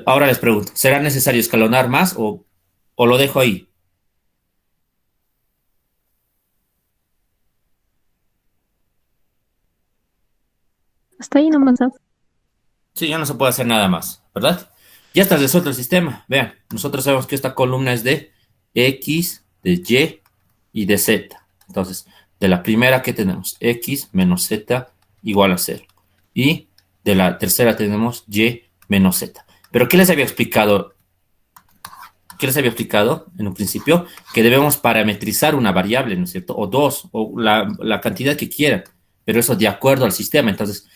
Ahora les pregunto, ¿será necesario escalonar más o lo dejo ahí? Hasta ahí nomás. Sí, ya no se puede hacer nada más, ¿verdad? Ya está resuelto el sistema. Vean, nosotros sabemos que esta columna es de X, de Y y de Z. Entonces, de la primera que tenemos, X menos Z igual a 0. Y de la tercera tenemos Y menos Z. Pero ¿qué les había explicado? ¿Qué les había explicado en un principio? Que debemos parametrizar una variable, ¿no es cierto? O dos, o la cantidad que quieran. Pero eso de acuerdo al sistema. Entonces,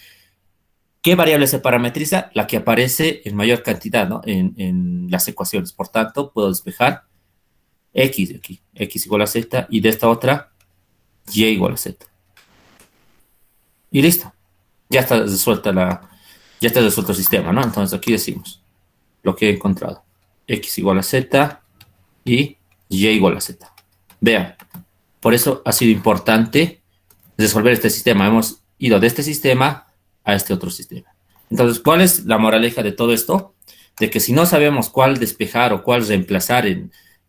¿qué variable se parametriza? La que aparece en mayor cantidad, ¿no? En las ecuaciones. Por tanto, puedo despejar X de aquí, X igual a Z, y de esta otra, Y igual a Z. Y listo. Ya está resuelta ya está resuelto el sistema, ¿no? Entonces aquí decimos lo que he encontrado. X igual a Z y Y igual a Z. Vean, por eso ha sido importante resolver este sistema. Hemos ido de este sistema a este otro sistema. Entonces, ¿cuál es la moraleja de todo esto? De que si no sabemos cuál despejar o cuál reemplazar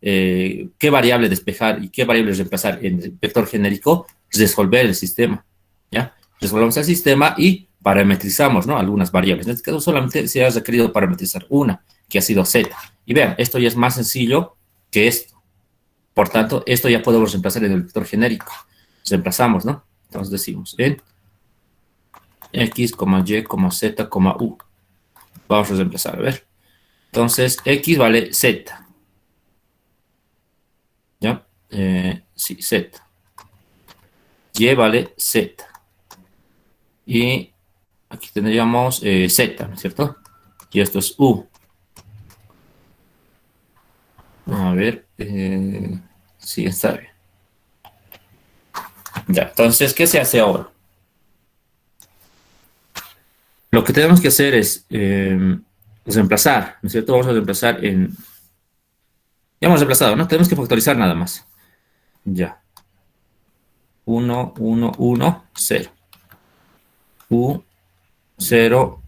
qué variable despejar y qué variable reemplazar en vector genérico, resolver el sistema, ¿ya? Resolvemos el sistema y parametrizamos, ¿no? Algunas variables. En este caso solamente se ha requerido parametrizar una, que ha sido Z. Y vean, esto ya es más sencillo que esto. Por tanto, esto ya podemos reemplazar en el vector genérico. Reemplazamos, ¿no? Entonces decimos en X, Y, Z, U. Vamos a reemplazar, a ver. Entonces, X vale Z. ¿Ya? Sí, Z. Y vale Z. Y aquí tendríamos Z, ¿no es cierto? Y esto es U. A ver. Sí, está bien. Ya, entonces, ¿qué se hace ahora? Lo que tenemos que hacer es reemplazar, ¿no es cierto? Vamos a reemplazar en... Ya hemos reemplazado, ¿no? Tenemos que factorizar nada más. Ya. 1, 1, 1, 0. U, 0,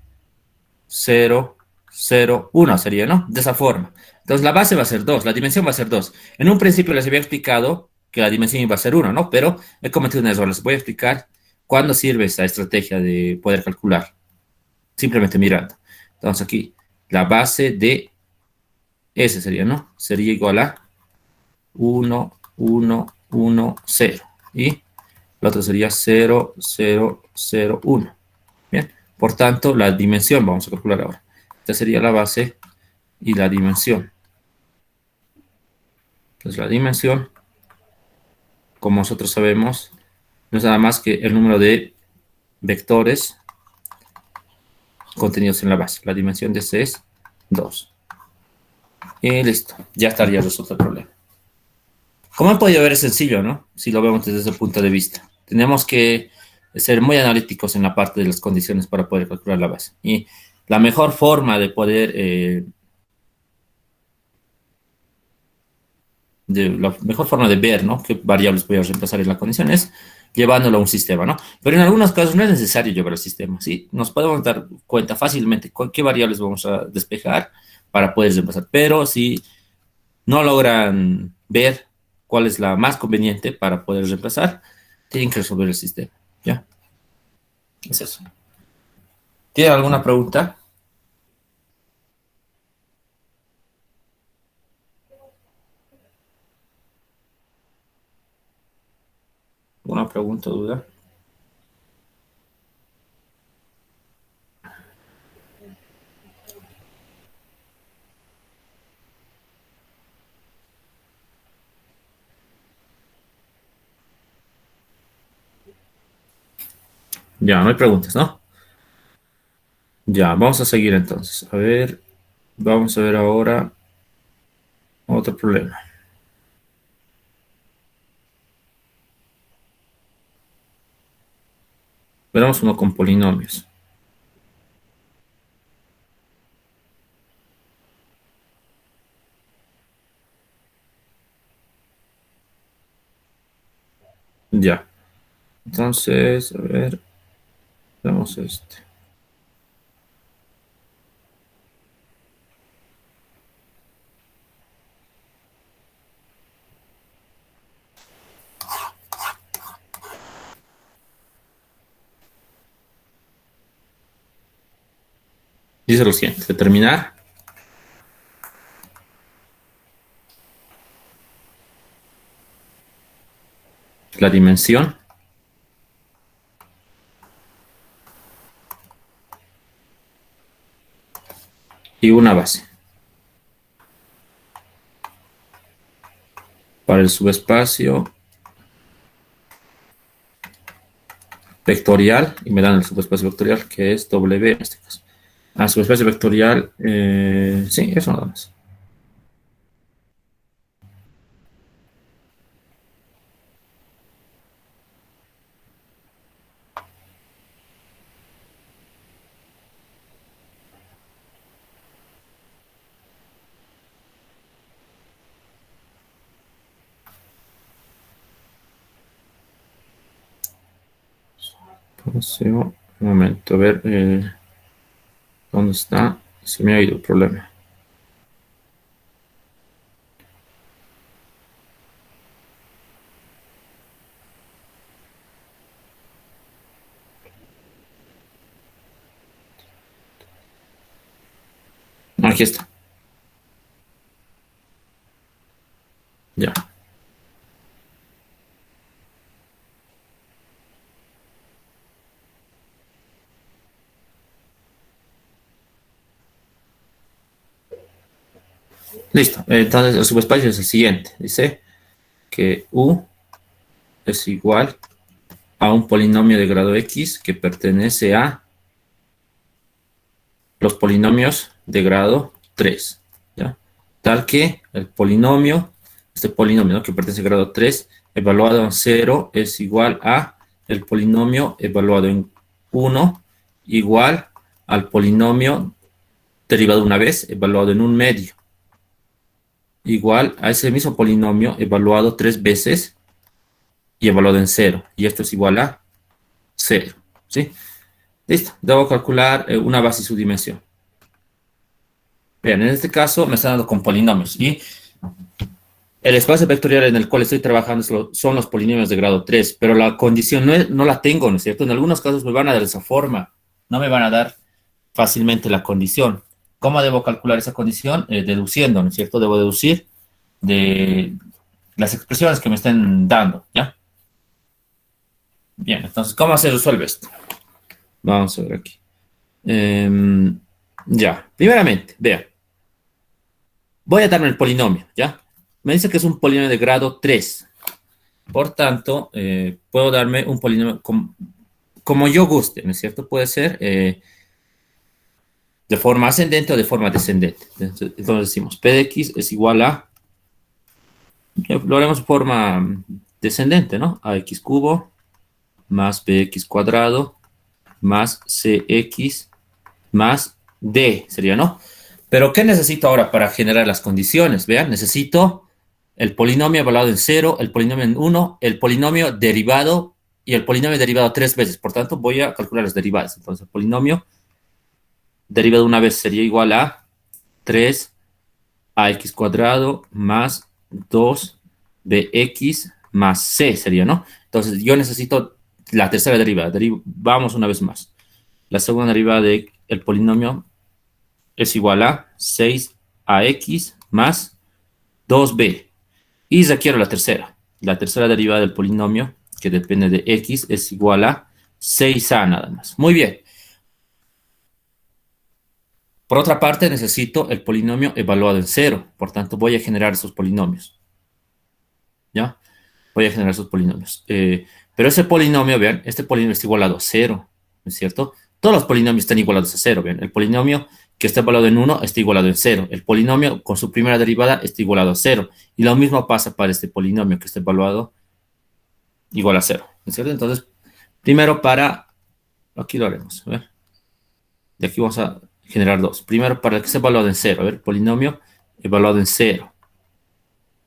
0, 0, 1 sería, ¿no? De esa forma. Entonces la base va a ser 2, la dimensión va a ser 2. En un principio les había explicado que la dimensión iba a ser 1, ¿no? Pero he cometido un error. Les voy a explicar cuándo sirve esta estrategia de poder calcular. Simplemente mirando. Entonces aquí, la base de S sería, ¿no? Sería igual a 1, 1, 1, 0. Y la otra sería 0, 0, 0, 1. Bien, por tanto, la dimensión, vamos a calcular ahora. Esta sería la base y la dimensión. Entonces, la dimensión, como nosotros sabemos, no es nada más que el número de vectores contenidos en la base. La dimensión de C es 2. Y listo, ya estaría resuelto el problema. Como han podido ver, es sencillo, ¿no? Si lo vemos desde ese punto de vista. Tenemos que ser muy analíticos en la parte de las condiciones para poder calcular la base. Y la mejor forma de poder la mejor forma de ver, ¿no? Qué variables voy a reemplazar en la condición es llevándolo a un sistema, ¿no? Pero en algunos casos no es necesario llevar al sistema, ¿sí? Nos podemos dar cuenta fácilmente qué variables vamos a despejar para poder reemplazar. Pero si no logran ver cuál es la más conveniente para poder reemplazar, tienen que resolver el sistema, ¿ya? Es eso. ¿Tiene alguna pregunta? ¿Alguna pregunta o duda? Ya, no hay preguntas, ¿no? Ya, vamos a seguir entonces. A ver, vamos a ver ahora otro problema. Veremos uno con polinomios. Ya. Entonces, a ver, vamos a este. Dice lo siguiente, determinar la dimensión y una base para el subespacio vectorial, y me dan el subespacio vectorial que es W en este caso. Subespacio vectorial, sí, eso nada más. Entonces, un momento, a ver, ¿dónde está? Se me ha ido el problema. Aquí está. Ya. Listo. Entonces, el subespacio es el siguiente. Dice que U es igual a un polinomio de grado X que pertenece a los polinomios de grado 3, ¿ya? Tal que el polinomio, este polinomio, ¿no?, que pertenece a grado 3, evaluado en 0 es igual a el polinomio evaluado en 1 igual al polinomio derivado una vez evaluado en un medio igual a ese mismo polinomio evaluado 3 veces y evaluado en 0. Y esto es igual a 0, ¿sí? Listo. Debo calcular una base y su dimensión. Bien, en este caso me está dando con polinomios. Y el espacio vectorial en el cual estoy trabajando son los polinomios de grado 3, pero la condición no la tengo, ¿no es cierto? En algunos casos me van a dar esa forma. No me van a dar fácilmente la condición. ¿Cómo debo calcular esa condición? Deduciendo, ¿no es cierto? Debo deducir de las expresiones que me estén dando, ¿ya? Bien, entonces, ¿cómo se resuelve esto? Vamos a ver aquí. Ya, primeramente, vean. Voy a darme el polinomio, ¿ya? Me dice que es un polinomio de grado 3. Por tanto, puedo darme un polinomio como yo guste, ¿no es cierto? Puede ser de forma ascendente o de forma descendente. Entonces decimos, P de X es igual a, lo haremos de forma descendente, ¿no? AX cubo más BX cuadrado más CX más D, sería, ¿no? Pero, ¿qué necesito ahora para generar las condiciones? Vean, necesito el polinomio evaluado en 0, el polinomio en 1, el polinomio derivado y el polinomio derivado 3 veces. Por tanto, voy a calcular las derivadas. Entonces, el polinomio derivado una vez sería igual a 3ax cuadrado más 2bx más c, sería, ¿no? Entonces, yo necesito la tercera derivada. Vamos una vez más. La segunda derivada del polinomio es igual a 6ax más 2b. Y requiero la tercera. La tercera derivada del polinomio, que depende de x, es igual a 6a nada más. Muy bien. Por otra parte, necesito el polinomio evaluado en 0. Por tanto, voy a generar esos polinomios. ¿Ya? Voy a generar esos polinomios. Pero ese polinomio, vean, este polinomio está igualado a 0. ¿No es cierto? Todos los polinomios están igualados a 0. Vean, el polinomio que está evaluado en 1 está igualado en 0. El polinomio con su primera derivada está igualado a 0. Y lo mismo pasa para este polinomio que está evaluado igual a 0. ¿No es cierto? Entonces, primero aquí lo haremos. A ver. De aquí vamos a generar dos. Primero, para el que esté evaluado en 0. A ver, polinomio evaluado en 0.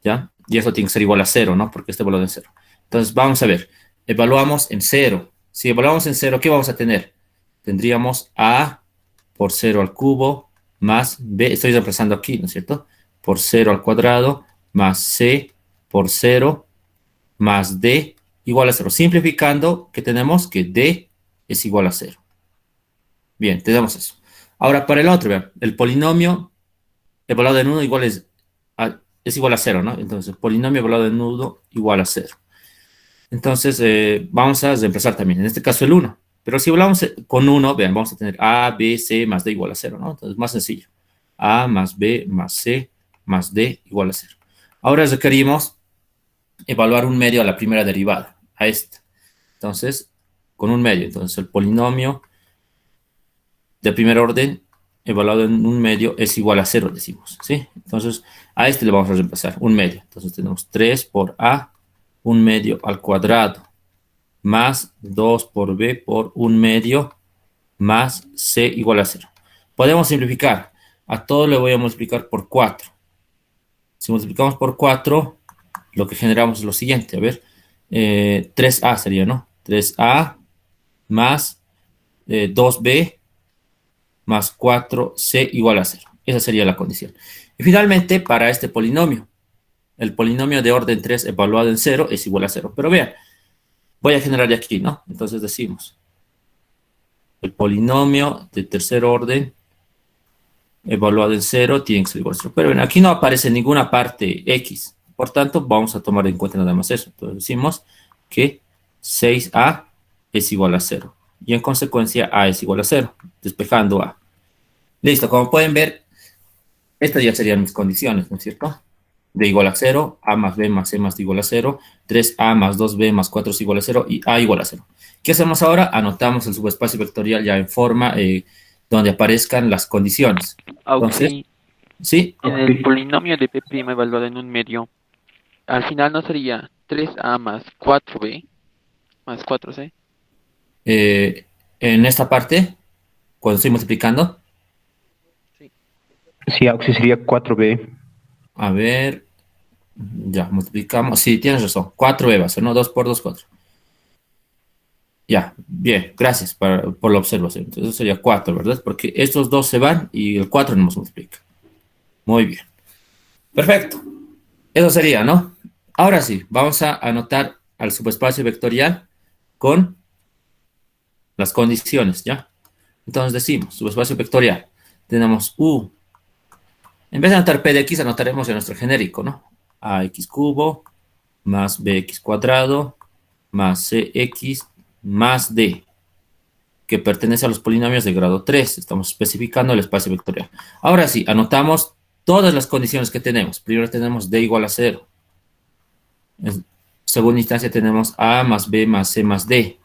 ¿Ya? Y eso tiene que ser igual a 0, ¿no? Porque está evaluado en 0. Entonces, vamos a ver. evaluamos en cero. Si evaluamos en cero, ¿qué vamos a tener? Tendríamos a por 0 al cubo más b, estoy reemplazando aquí, ¿no es cierto? Por 0 al cuadrado más c por 0 más d igual a 0. Simplificando, ¿qué tenemos? Que d es igual a 0. Bien, tenemos eso. Ahora, para el otro, vean, el polinomio evaluado en 1 es igual a 0, ¿no? Entonces, el polinomio evaluado en 1 igual a 0. Entonces, vamos a reemplazar también, en este caso el 1. Pero si hablamos con 1, vean, vamos a tener a, b, c más d igual a 0, ¿no? Entonces, más sencillo. A más b más c más d igual a 0. Ahora requerimos evaluar un medio a la primera derivada, a esta. Entonces, con un medio. Entonces, el polinomio de primer orden evaluado en un medio es igual a 0, decimos, ¿sí? Entonces, a este le vamos a reemplazar, un medio. Entonces, tenemos 3 por a, un medio al cuadrado, más 2 por b por un medio, más c igual a 0. Podemos simplificar. A todo le voy a multiplicar por 4. Si multiplicamos por 4, lo que generamos es lo siguiente. A ver, 3a sería, ¿no? 3a más 2b más 4c igual a 0. Esa sería la condición. Y finalmente, para este polinomio, el polinomio de orden 3 evaluado en 0 es igual a 0. Pero vean, voy a generar de aquí, ¿no? Entonces decimos, el polinomio de tercer orden evaluado en 0 tiene que ser igual a 0. Pero ven, aquí no aparece ninguna parte x. Por tanto, vamos a tomar en cuenta nada más eso. Entonces decimos que 6a es igual a 0. Y en consecuencia, a es igual a 0. Despejando a. Listo, como pueden ver, estas ya serían mis condiciones, ¿no es cierto? De igual a 0, a más b más c más d igual a 0, 3a más 2b más 4 es igual a 0 y a igual a 0. ¿Qué hacemos ahora? Anotamos el subespacio vectorial ya en forma donde aparezcan las condiciones. Entonces, Ok, ¿sí? en el polinomio de p' evaluado en un medio, al final no sería 3a más 4b más 4c. En esta parte, cuando estoy multiplicando, Sí, sí sería 4b. a ver, ya, multiplicamos. Sí, tienes razón. 4b va a ser, ¿no? 2 por 2, 4. Ya, bien, gracias por la observación. Entonces eso sería 4, ¿verdad? Porque estos dos se van y el 4 no nos multiplica. Muy bien. Perfecto. Eso sería, ¿no? Ahora sí, vamos a anotar al subespacio vectorial con las condiciones, ¿ya? Entonces decimos, subespacio vectorial. Tenemos U. En vez de anotar P de X, anotaremos en nuestro genérico, ¿no? AX cubo más BX cuadrado más CX más D, que pertenece a los polinomios de grado 3. Estamos especificando el espacio vectorial. Ahora sí, anotamos todas las condiciones que tenemos. Primero tenemos D igual a 0. En segunda instancia tenemos A más B más C más D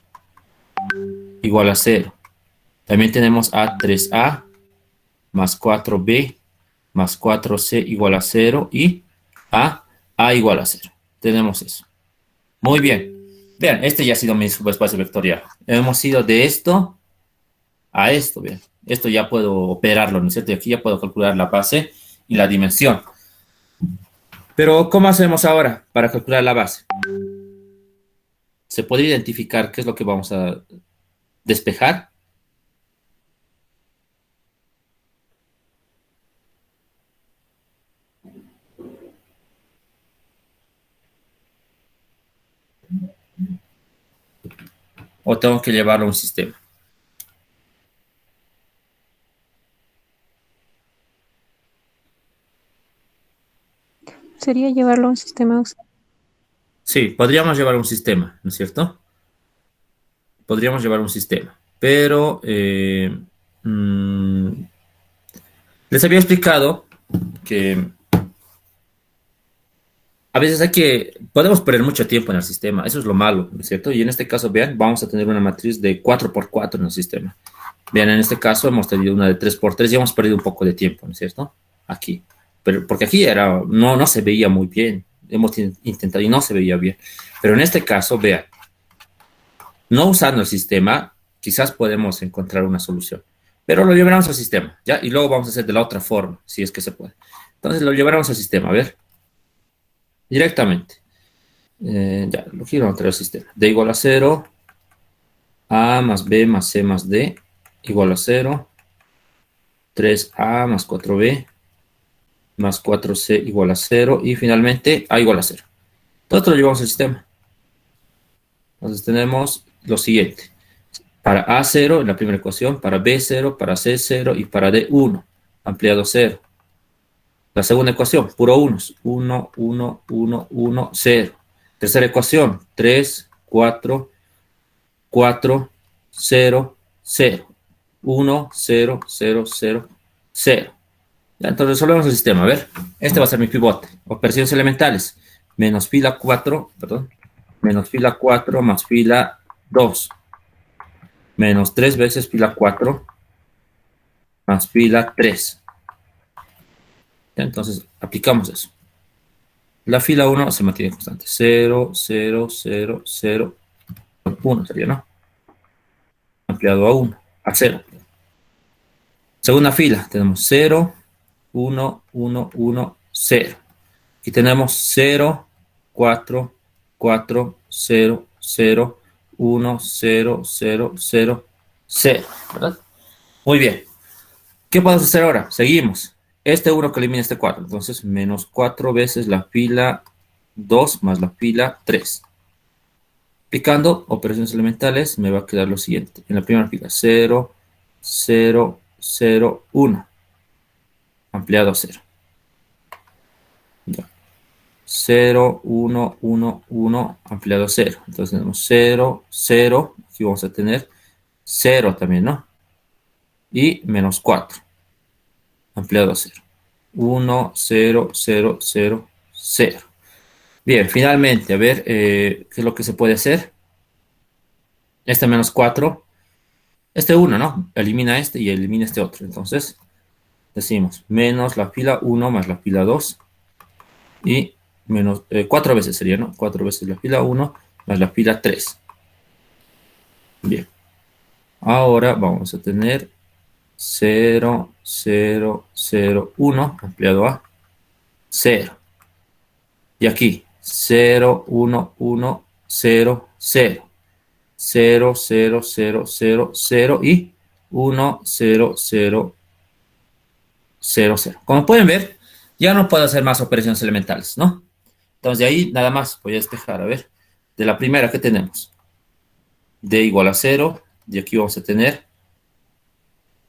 igual a 0. También tenemos A 3A más 4B más 4C igual a 0 y A igual a 0. Tenemos eso. Muy bien. Vean, este ya ha sido mi subespacio vectorial. Hemos ido de esto a esto, vean. Esto ya puedo operarlo, ¿no es cierto? Y aquí ya puedo calcular la base y la dimensión. Pero, ¿cómo hacemos ahora para calcular la base? ¿Se puede identificar qué es lo que vamos a despejar? ¿O tengo que llevarlo a un sistema? Sería llevarlo a un sistema. Sí, podríamos llevar un sistema, ¿no es cierto? Podríamos llevar un sistema. Pero mm, les había explicado que a veces podemos perder mucho tiempo en el sistema. Eso es lo malo, ¿no es cierto? Y en este caso, vean, vamos a tener una matriz de 4x4 en el sistema. Vean, en este caso hemos tenido una de 3x3 y hemos perdido un poco de tiempo, ¿no es cierto? Aquí. Pero porque aquí no se veía muy bien. Hemos intentado y no se veía bien. Pero en este caso, vean, no usando el sistema, quizás podemos encontrar una solución. Pero lo llevaremos al sistema, ¿ya? Y luego vamos a hacer de la otra forma, si es que se puede. Entonces lo llevaremos al sistema, a ver. Directamente. Ya, lo quiero anotar el sistema. D igual a 0, A más B más C más D igual a 0, 3A más 4B más 4C igual a 0 y finalmente A igual a 0. Todo esto lo llevamos al sistema. Entonces tenemos lo siguiente. Para A 0 en la primera ecuación, para B 0, para C 0 y para D 1, ampliado 0. La segunda ecuación, puro unos. 1, 1, 1, 1, 0. Tercera ecuación, 3, 4, 4, 0, 0. 1, 0, 0, 0, 0. Ya, entonces resolvemos el sistema. A ver, este va a ser mi pivote. Operaciones elementales. Menos fila 4, perdón. Menos fila 4 más fila 2. Menos 3 veces fila 4 más fila 3. Ya, entonces aplicamos eso. La fila 1 se mantiene constante. 0, 0, 0, 0, 1 sería, ¿no? Ampliado a 1, a 0. Segunda fila, tenemos 0, 1, 1, 1, 0. Aquí tenemos 0, 4, 4, 0, 0, 1, 0, 0, 0, 0. ¿Verdad? Muy bien. ¿Qué podemos hacer ahora? Seguimos. Este 1 que elimina este 4. Entonces, menos 4 veces la fila 2 más la fila 3. Aplicando operaciones elementales, me va a quedar lo siguiente. En la primera fila, 0, 0, 0, 1. Ampliado a 0. Ya. 0, 1, 1, 1, ampliado a 0. Entonces tenemos 0, 0. Aquí vamos a tener 0 también, ¿no? Y menos 4. Ampliado a 0. 1, 0, 0, 0, 0. Bien, finalmente, a ver, ¿qué es lo que se puede hacer? Este menos 4. Este 1, ¿no? Elimina este y elimina este otro. Entonces, decimos menos la fila 1 más la fila 2. Y menos 4 veces sería, ¿no? 4 veces la fila 1 más la fila 3. Bien. Ahora vamos a tener 0, 0, 0, 1 ampliado a 0. Y aquí 0, 1, 1, 0, 0. 0, 0, 0, 0, 0 y 1, 0, 0, 0, 0. Como pueden ver, ya no puedo hacer más operaciones elementales, ¿no? Entonces de ahí nada más voy a despejar, a ver. De la primera que tenemos, D igual a 0, y aquí vamos a tener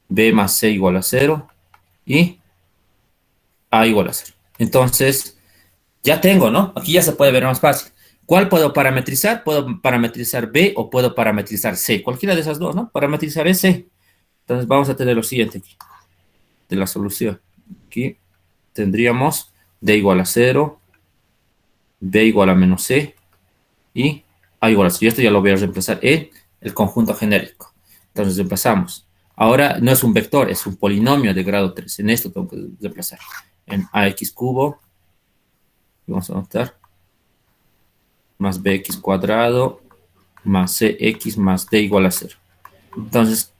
B más C igual a 0 y A igual a 0. Entonces, ya tengo, ¿no? Aquí ya se puede ver más fácil. ¿Cuál puedo parametrizar? Puedo parametrizar B o puedo parametrizar C. Cualquiera de esas dos, ¿no? Parametrizar es C. Entonces vamos a tener lo siguiente aquí, de la solución. Aquí tendríamos D igual a 0, B igual a menos C y A igual a 0. Y esto ya lo voy a reemplazar en el conjunto genérico. Entonces reemplazamos. Ahora no es un vector, es un polinomio de grado 3. En esto tengo que reemplazar. En AX cubo, vamos a anotar, más BX cuadrado, más CX más D igual a 0. Entonces,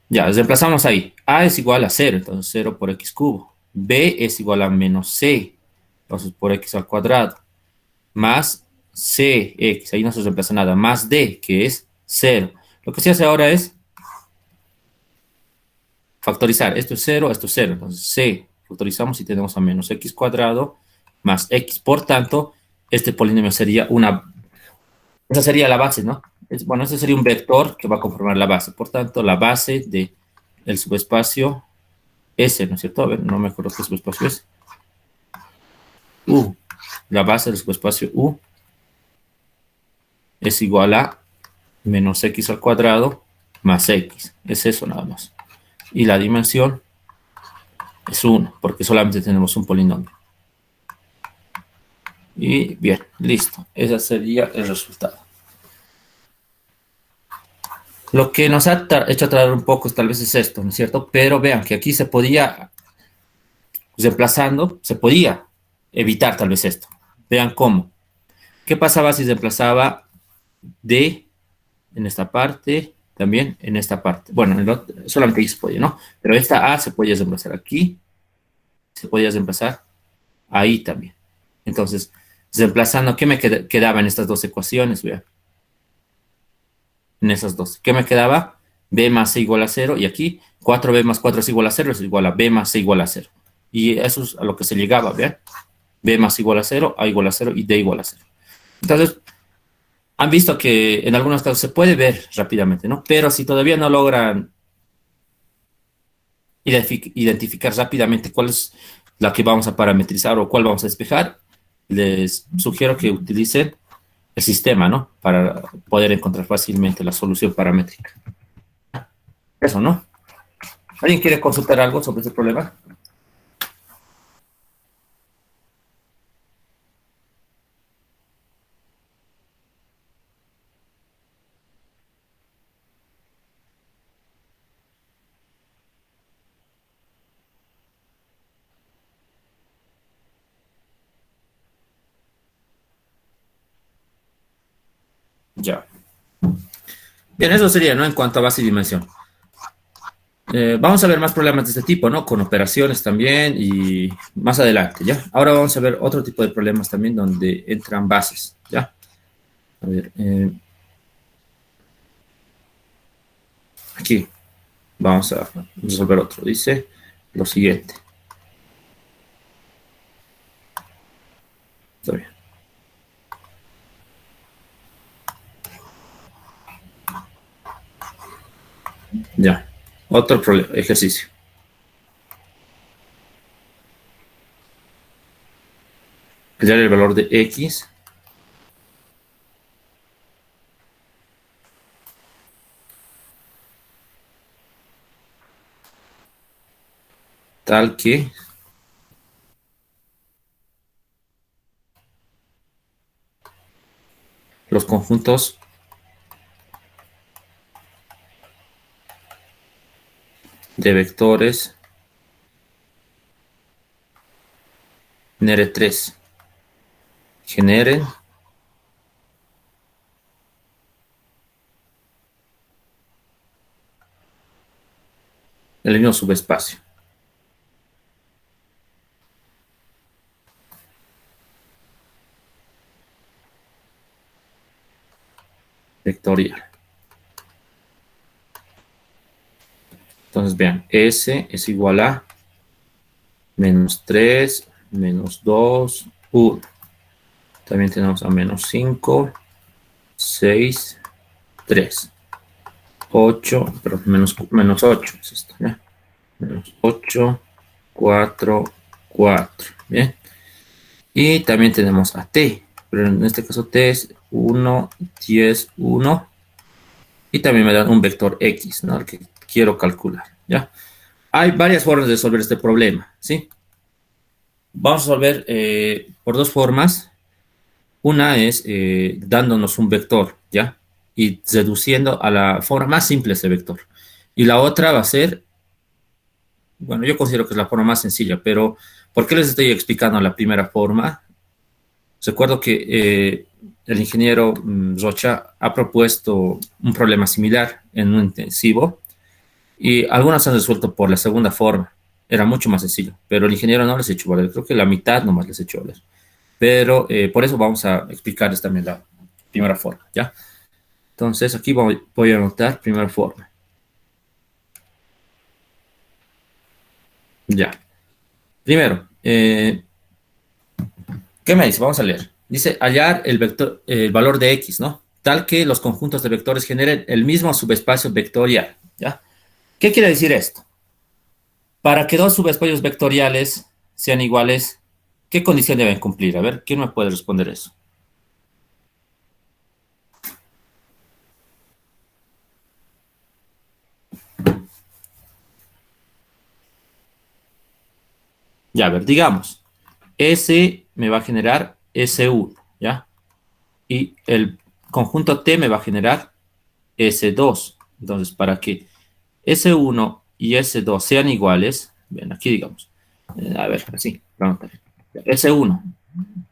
ya, reemplazamos ahí. A es igual a 0, entonces 0 por X cubo. B es igual a menos C, entonces por X al cuadrado. Más CX, ahí no se reemplaza nada. Más D, que es 0. Lo que se hace ahora es factorizar. Esto es 0, esto es 0. Entonces C factorizamos y tenemos a menos X cuadrado más X. Por tanto, este polinomio sería esa sería la base, ¿no? Bueno, ese sería un vector que va a conformar la base. Por tanto, la base del subespacio S, ¿no es cierto? A ver, no me acuerdo qué subespacio es. U. La base del subespacio U es igual a menos X al cuadrado más X. Es eso nada más. Y la dimensión es 1, porque solamente tenemos un polinomio. Y bien, listo. Ese sería el resultado. Lo que nos ha hecho atrasar un poco tal vez es esto, ¿no es cierto? Pero vean que aquí se podía, reemplazando, se podía evitar tal vez esto. Vean cómo. ¿Qué pasaba si reemplazaba D en esta parte, también en esta parte? Bueno, solamente ahí se podía, ¿no? Pero esta A se podía reemplazar aquí, se podía reemplazar ahí también. Entonces, Reemplazando, ¿qué me quedaba en estas dos ecuaciones? Vean. En esas dos. ¿Qué me quedaba? B más C igual a 0. Y aquí 4B más 4 es igual a 0, es igual a B más C igual a 0. Y eso es a lo que se llegaba, ¿vean? B más igual a 0, A igual a 0 y D igual a 0. Entonces, han visto que en algunos casos se puede ver rápidamente, ¿no? Pero si todavía no logran identificar rápidamente cuál es la que vamos a parametrizar o cuál vamos a despejar, les sugiero que utilicen el sistema, ¿no? Para poder encontrar fácilmente la solución paramétrica. Eso, ¿no? ¿Alguien quiere consultar algo sobre este problema? Ya. Bien, eso sería, ¿no? En cuanto a base y dimensión. Vamos a ver más problemas de este tipo, ¿no? Con operaciones también y más adelante, ¿ya? Ahora vamos a ver otro tipo de problemas también donde entran bases, ¿ya? A ver, aquí vamos a resolver otro. Dice lo siguiente. Está bien. Ya. Otro ejercicio. Hallar el valor de X tal que los conjuntos de vectores en R3 generen el mismo subespacio. Vectorial. Entonces vean, S es igual a menos 3, menos 2, 1. También tenemos a menos 5, 6, 3, 8, pero menos 8 es esto, ¿ya? Menos 8, 4, 4, ¿bien? Y también tenemos a T, pero en este caso T es 1, 10, 1. Y también me dan un vector X, ¿no? El que quiero calcular, ¿ya? Hay varias formas de resolver este problema, ¿sí? Vamos a resolver por dos formas. Una es dándonos un vector, ¿ya? Y reduciendo a la forma más simple ese vector. Y la otra va a ser, bueno, yo considero que es la forma más sencilla, pero ¿por qué les estoy explicando la primera forma? Recuerdo que el ingeniero Rocha ha propuesto un problema similar en un intensivo y algunos han resuelto por la segunda forma. Era mucho más sencillo, pero el ingeniero no les echó valer. Creo que la mitad nomás les echó valer. Pero por eso vamos a explicarles también la primera forma, ¿ya? Entonces aquí voy a anotar primera forma. Ya. Primero, ¿qué me dice? Vamos a leer. Dice hallar el vector, el valor de X, ¿no? Tal que los conjuntos de vectores generen el mismo subespacio vectorial, ¿ya? ¿Qué quiere decir esto? Para que dos subespacios vectoriales sean iguales, ¿qué condición deben cumplir? A ver, ¿quién me puede responder eso? Ya, a ver, digamos, S me va a generar S1, ¿ya? Y el conjunto T me va a generar S2. Entonces, para que S1 y S2 sean iguales, ven aquí digamos, a ver, así, S1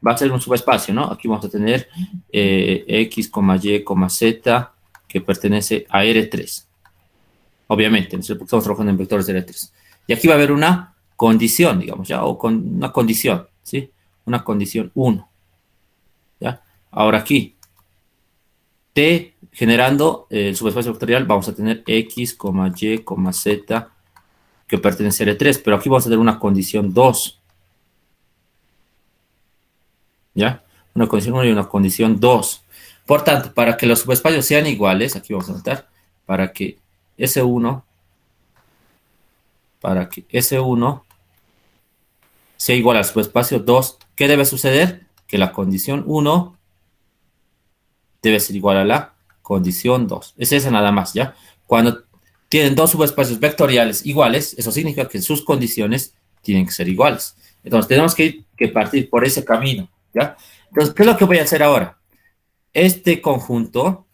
va a ser un subespacio, ¿no? Aquí vamos a tener X, Y, Z que pertenece a R3. Obviamente, estamos trabajando en vectores de R3. Y aquí va a haber una condición, digamos, ya, o con una condición, ¿sí? Una condición 1. Ahora aquí, T generando el subespacio vectorial, vamos a tener X, Y, Z, que pertenece a L3, pero aquí vamos a tener una condición 2. ¿Ya? Una condición 1 y una condición 2. Por tanto, para que los subespacios sean iguales, aquí vamos a anotar, para que S1 sea igual al subespacio 2, ¿qué debe suceder? Que la condición 1 debe ser igual a la condición 2. Es esa nada más, ¿ya? Cuando tienen dos subespacios vectoriales iguales, eso significa que sus condiciones tienen que ser iguales. Entonces, tenemos que partir por ese camino, ¿ya? Entonces, ¿qué es lo que voy a hacer ahora? Este conjunto,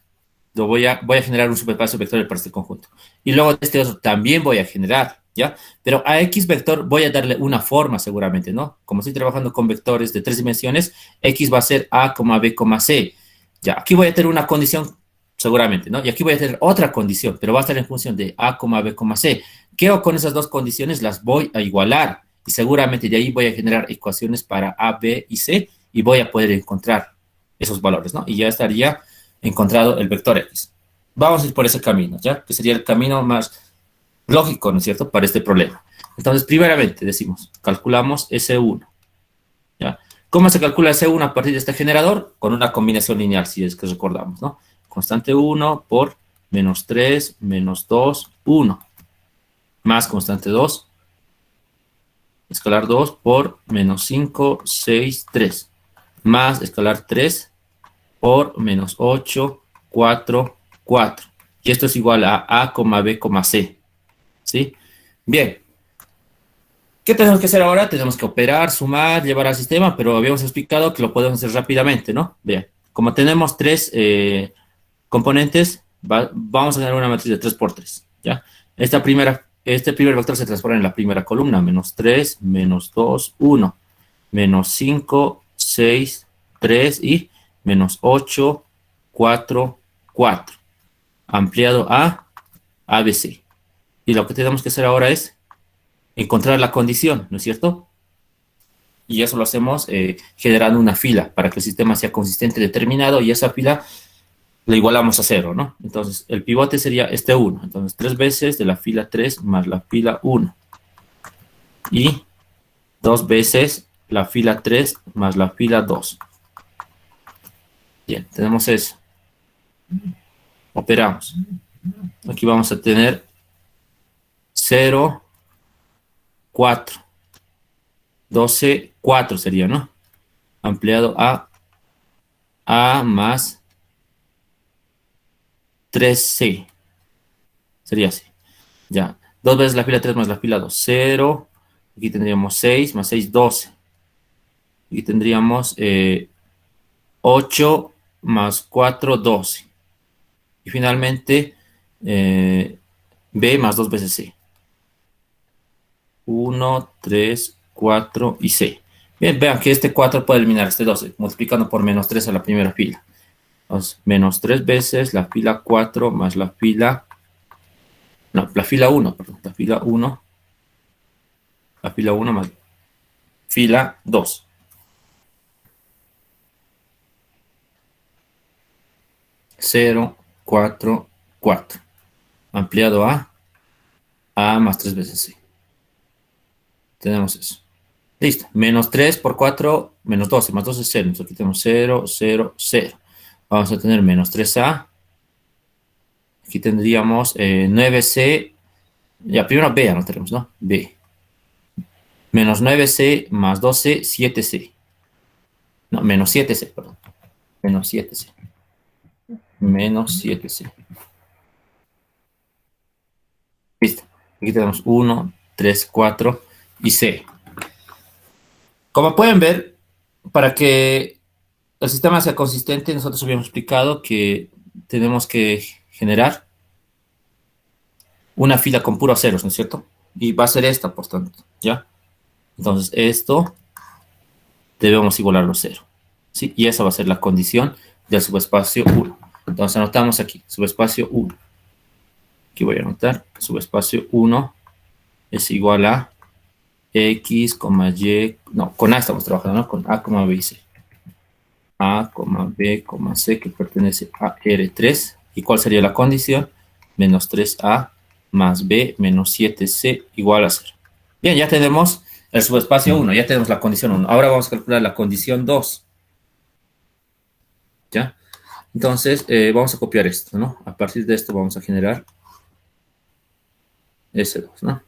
voy a generar un subespacio vectorial para este conjunto. Y luego este otro también voy a generar, ¿ya? Pero a X vector voy a darle una forma seguramente, ¿no? Como estoy trabajando con vectores de 3 dimensiones, X va a ser A, B, C. Ya, aquí voy a tener una condición seguramente, ¿no? Y aquí voy a tener otra condición, pero va a estar en función de A, B, C. ¿Qué hago con esas dos condiciones? Las voy a igualar. Y seguramente de ahí voy a generar ecuaciones para A, B y C y voy a poder encontrar esos valores, ¿no? Y ya estaría encontrado el vector X. Vamos a ir por ese camino, ¿ya? Que sería el camino más lógico, ¿no es cierto?, para este problema. Entonces, primeramente decimos, calculamos S1, ¿ya? ¿Cómo se calcula S1 a partir de este generador? Con una combinación lineal, si es que recordamos, ¿no? Constante 1 por menos 3, menos 2, 1. Más constante 2, escalar 2 por menos 5, 6, 3. Más escalar 3 por menos 8, 4, 4. Y esto es igual a B, C. ¿Sí? Bien. ¿Qué tenemos que hacer ahora? Tenemos que operar, sumar, llevar al sistema, pero habíamos explicado que lo podemos hacer rápidamente, ¿no? Bien. Como tenemos tres componentes, vamos a tener una matriz de 3 por 3, ¿ya? Este primer vector se transforma en la primera columna, menos 3, menos 2, 1, menos 5, 6, 3 y menos 8, 4, 4, ampliado a ABC. Y lo que tenemos que hacer ahora es encontrar la condición, ¿no es cierto? Y eso lo hacemos generando una fila para que el sistema sea consistente, determinado, y esa fila la igualamos a 0, ¿no? Entonces, el pivote sería este 1. Entonces, 3 veces de la fila 3 más la fila 1. Y 2 veces la fila 3 más la fila 2. Bien, tenemos eso. Operamos. Aquí vamos a tener 0, 4. 12, 4 sería, ¿no? Ampliado a más 3C. Sería así. Ya. 2 veces la fila 3 más la fila 2. 0. Aquí tendríamos 6 más 6, 12. Aquí tendríamos 8 más 4, 12. Y finalmente B más 2 veces C. 1, 3, 4 y C. Bien, vean que este 4 puede eliminar este 12, multiplicando por menos 3 a la primera fila. Entonces, menos 3 veces la fila 4 más la fila... No, la fila 1, perdón. La fila 1. La fila 1 más fila 2. Cero, 4, 4. Ampliado a más 3 veces C. Tenemos eso. Listo. Menos 3 por 4, menos 12. Más 12 es 0. Entonces aquí tenemos 0, 0, 0. Vamos a tener menos 3A. Aquí tendríamos 9C. Ya, primero B anotaremos, ¿no? B. Menos 9C más 12, 7C. No, menos 7C, perdón. Menos 7C. Menos 7C. Listo. Aquí tenemos 1, 3, 4 y C. Como pueden ver, para que el sistema sea consistente, nosotros habíamos explicado que tenemos que generar una fila con puros ceros, ¿no es cierto? Y va a ser esta, por tanto, ¿ya? Entonces, esto debemos igualarlo a 0, ¿sí? Y esa va a ser la condición del subespacio 1. Entonces, anotamos aquí, subespacio 1. Aquí voy a anotar, subespacio 1 es igual a X, Y, no, con A estamos trabajando, ¿no? Con A, B y C. A, B, C, que pertenece a R3. ¿Y cuál sería la condición? Menos 3A más B menos 7C igual a 0. Bien, ya tenemos el subespacio 1, ya tenemos la condición 1. Ahora vamos a calcular la condición 2. ¿Ya? Entonces, vamos a copiar esto, ¿no? A partir de esto vamos a generar S2, ¿no?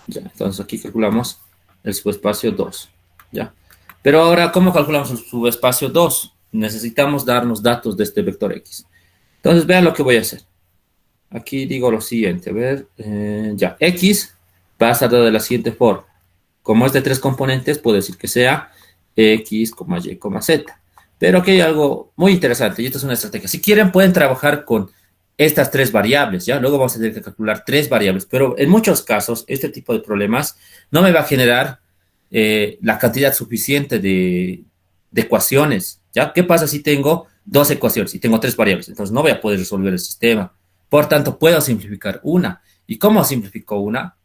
Ya, entonces aquí calculamos el subespacio 2, ¿ya? Pero ahora, ¿cómo calculamos el subespacio 2? Necesitamos darnos datos de este vector X. Entonces, vean lo que voy a hacer. Aquí digo lo siguiente, a ver, ya, X va a estar dado de la siguiente forma. Como es de 3 componentes, puedo decir que sea X, Y, Z. Pero aquí hay algo muy interesante, y esto es una estrategia. Si quieren, pueden trabajar con estas 3 variables, ¿ya? Luego vamos a tener que calcular 3 variables, pero en muchos casos, este tipo de problemas no me va a generar la cantidad suficiente de ecuaciones, ¿ya? ¿Qué pasa si tengo 2 ecuaciones y tengo 3 variables? Entonces no voy a poder resolver el sistema. Por tanto, puedo simplificar una. ¿Y cómo simplifico una?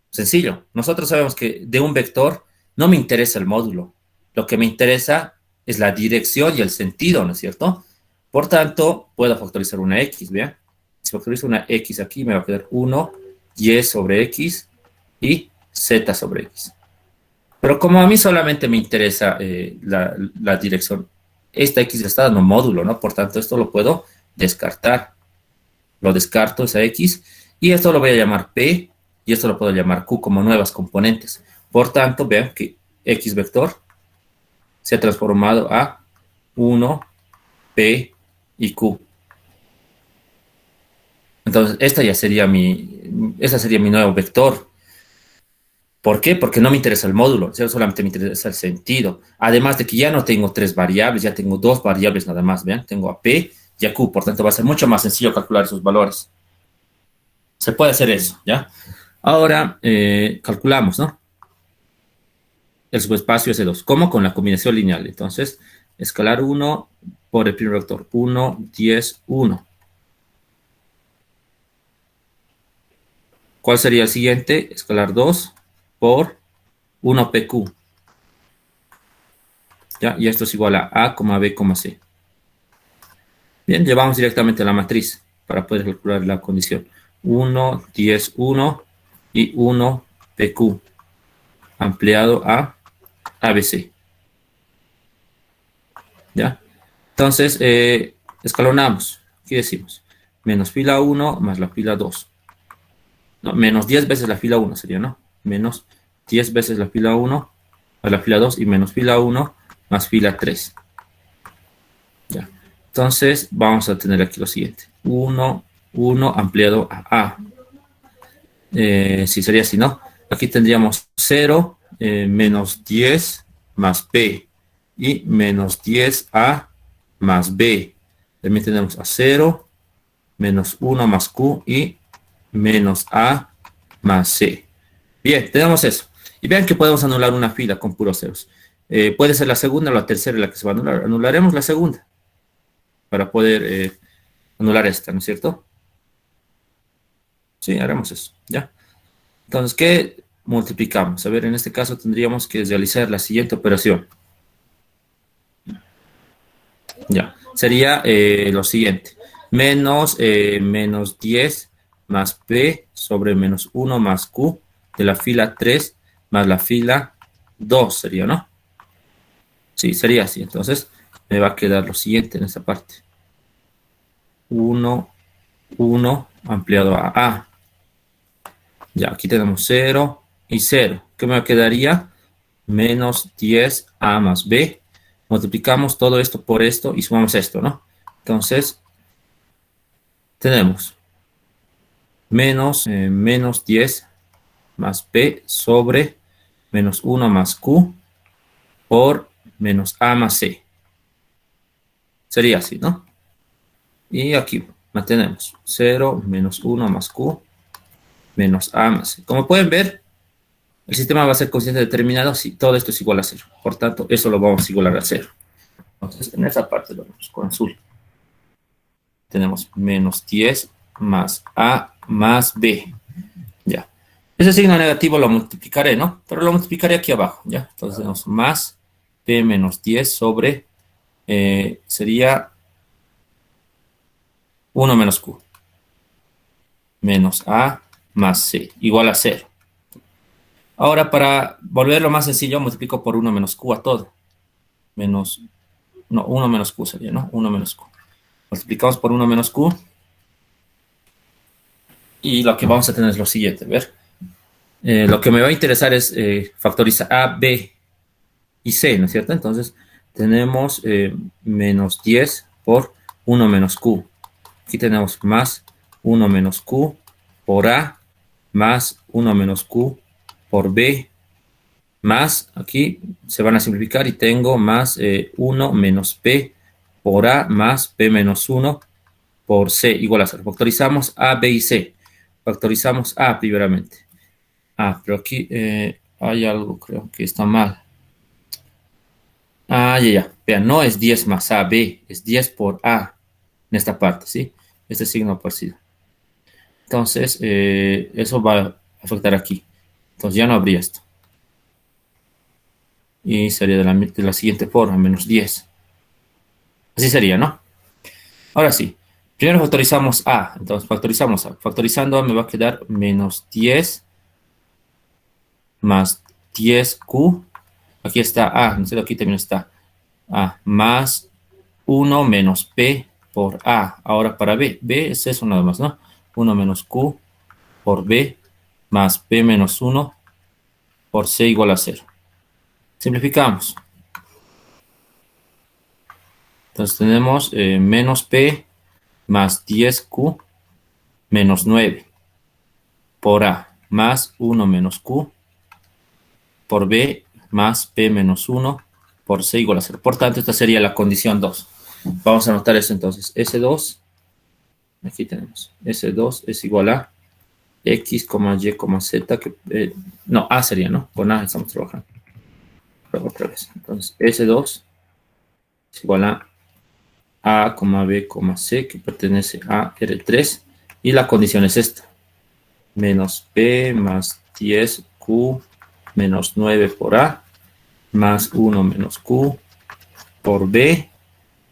Sencillo. Nosotros sabemos que de un vector no me interesa el módulo. Lo que me interesa es la dirección y el sentido, ¿no es cierto? Por tanto, puedo factorizar una X, ¿vean? Si factorizo una X aquí, me va a quedar 1, Y sobre X y Z sobre X. Pero como a mí solamente me interesa la dirección, esta X está dando módulo, ¿no? Por tanto, esto lo puedo descartar. Lo descarto, esa X, y esto lo voy a llamar P, y esto lo puedo llamar Q como nuevas componentes. Por tanto, vean que X vector se ha transformado a 1, P y Q. Entonces, esa sería mi nuevo vector. ¿Por qué? Porque no me interesa el módulo, solamente me interesa el sentido. Además de que ya no tengo 3 variables, ya tengo 2 variables nada más, vean, tengo a P y a Q, por tanto va a ser mucho más sencillo calcular esos valores. Se puede hacer eso, ¿ya? Ahora calculamos, ¿no? El subespacio S2. ¿Cómo? Con la combinación lineal. Entonces, escalar 1 por el primer vector. 1, 10, 1. ¿Cuál sería el siguiente? Escalar 2 por 1PQ. ¿Ya? Y esto es igual a B, C. Bien, llevamos directamente a la matriz para poder calcular la condición. 1, 10, 1 y 1 PQ ampliado a ABC. ¿Ya? Entonces, escalonamos. Aquí decimos, menos fila 1 más la fila 2. No, menos 10 veces la fila 1 sería, ¿no? Menos 10 veces la fila 1 más la fila 2 y menos fila 1 más fila 3. Ya. Entonces, vamos a tener aquí lo siguiente. 1, 1 ampliado a A. Sí, sería así, ¿no? Aquí tendríamos 0, menos 10 más P y menos 10A más B. También tenemos a 0, menos 1 más Q y menos A más C. Bien, tenemos eso. Y vean que podemos anular una fila con puros ceros. Puede ser la segunda o la tercera la que se va a anular. Anularemos la segunda para poder anular esta, ¿no es cierto? Sí, haremos eso, ¿ya? Entonces, ¿qué multiplicamos? A ver, en este caso tendríamos que realizar la siguiente operación. Ya, sería lo siguiente. Menos 10 más P sobre menos 1 más Q de la fila 3 más la fila 2 sería, ¿no? Sí, sería así. Entonces, me va a quedar lo siguiente en esta parte. 1, 1 ampliado a A. Ya, aquí tenemos 0 y 0. ¿Qué me quedaría? Menos 10A más B. Multiplicamos todo esto por esto y sumamos esto, ¿no? Entonces, tenemos menos 10 más B sobre menos 1 más Q por menos A más C. Sería así, ¿no? Y aquí mantenemos 0 menos 1 más Q menos A más C. Como pueden ver, el sistema va a ser consciente determinado si todo esto es igual a 0. Por tanto, eso lo vamos a igualar a 0. Entonces, en esa parte lo vemos con azul. Tenemos menos 10 más A más B. Ya. Ese signo negativo lo multiplicaré, ¿no? Pero lo multiplicaré aquí abajo, ¿ya? Entonces tenemos más P menos 10 sobre, sería 1 menos Q, menos A más C, igual a 0. Ahora, para volverlo más sencillo, multiplico por 1 menos Q a todo. Menos, no, 1 menos Q sería, ¿no? 1 menos Q. Multiplicamos por 1 menos Q. Y lo que vamos a tener es lo siguiente, ver. Lo que me va a interesar es factorizar A, B y C, ¿no es cierto? Entonces, tenemos menos 10 por 1 menos Q. Aquí tenemos más 1 menos Q por A, más 1 menos Q por B, más, aquí se van a simplificar y tengo más 1 menos P por A, más P menos 1 por C, igual a 0. Factorizamos A, B y C. Factorizamos A primeramente. Pero aquí hay algo, creo que está mal. Ya. Vean, no es 10 más A, B, es 10 por A en esta parte, ¿sí? Este signo parecido. Entonces, eso va a afectar aquí. Entonces ya no habría esto. Y sería de la siguiente forma, menos 10. Así sería, ¿no? Ahora sí. Primero factorizamos A. Entonces factorizamos A. Factorizando A me va a quedar menos 10 más 10Q. Aquí está A. No sé, aquí también está A. Más 1 menos P por A. Ahora para B. B es eso nada más, ¿no? 1 menos Q por B más P menos 1 por C igual a 0. Simplificamos. Entonces tenemos menos P más 10Q menos 9 por A más 1 menos Q por B más P menos 1 por C igual a 0. Por tanto, esta sería la condición 2. Vamos a anotar eso entonces. S2, aquí tenemos. S2 es igual a X, Y, Z. No, A sería, ¿no? Con A estamos trabajando. Luego otra vez. Entonces, S2 es igual a A, B, C, que pertenece a R3. Y la condición es esta. Menos P más 10Q menos 9 por A, más 1 menos Q por B,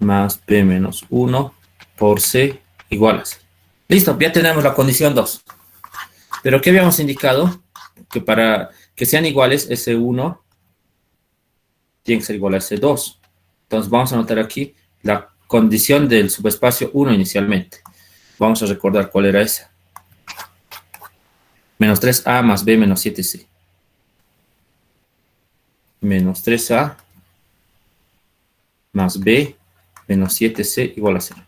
más P menos 1 por C igual a 0. Listo, ya tenemos la condición 2. Pero ¿qué habíamos indicado? Que para que sean iguales, S1 tiene que ser igual a S2. Entonces vamos a anotar aquí la condición del subespacio 1 inicialmente. Vamos a recordar cuál era esa. Menos 3A más B menos 7C. Menos 3A más B menos 7C igual a 0.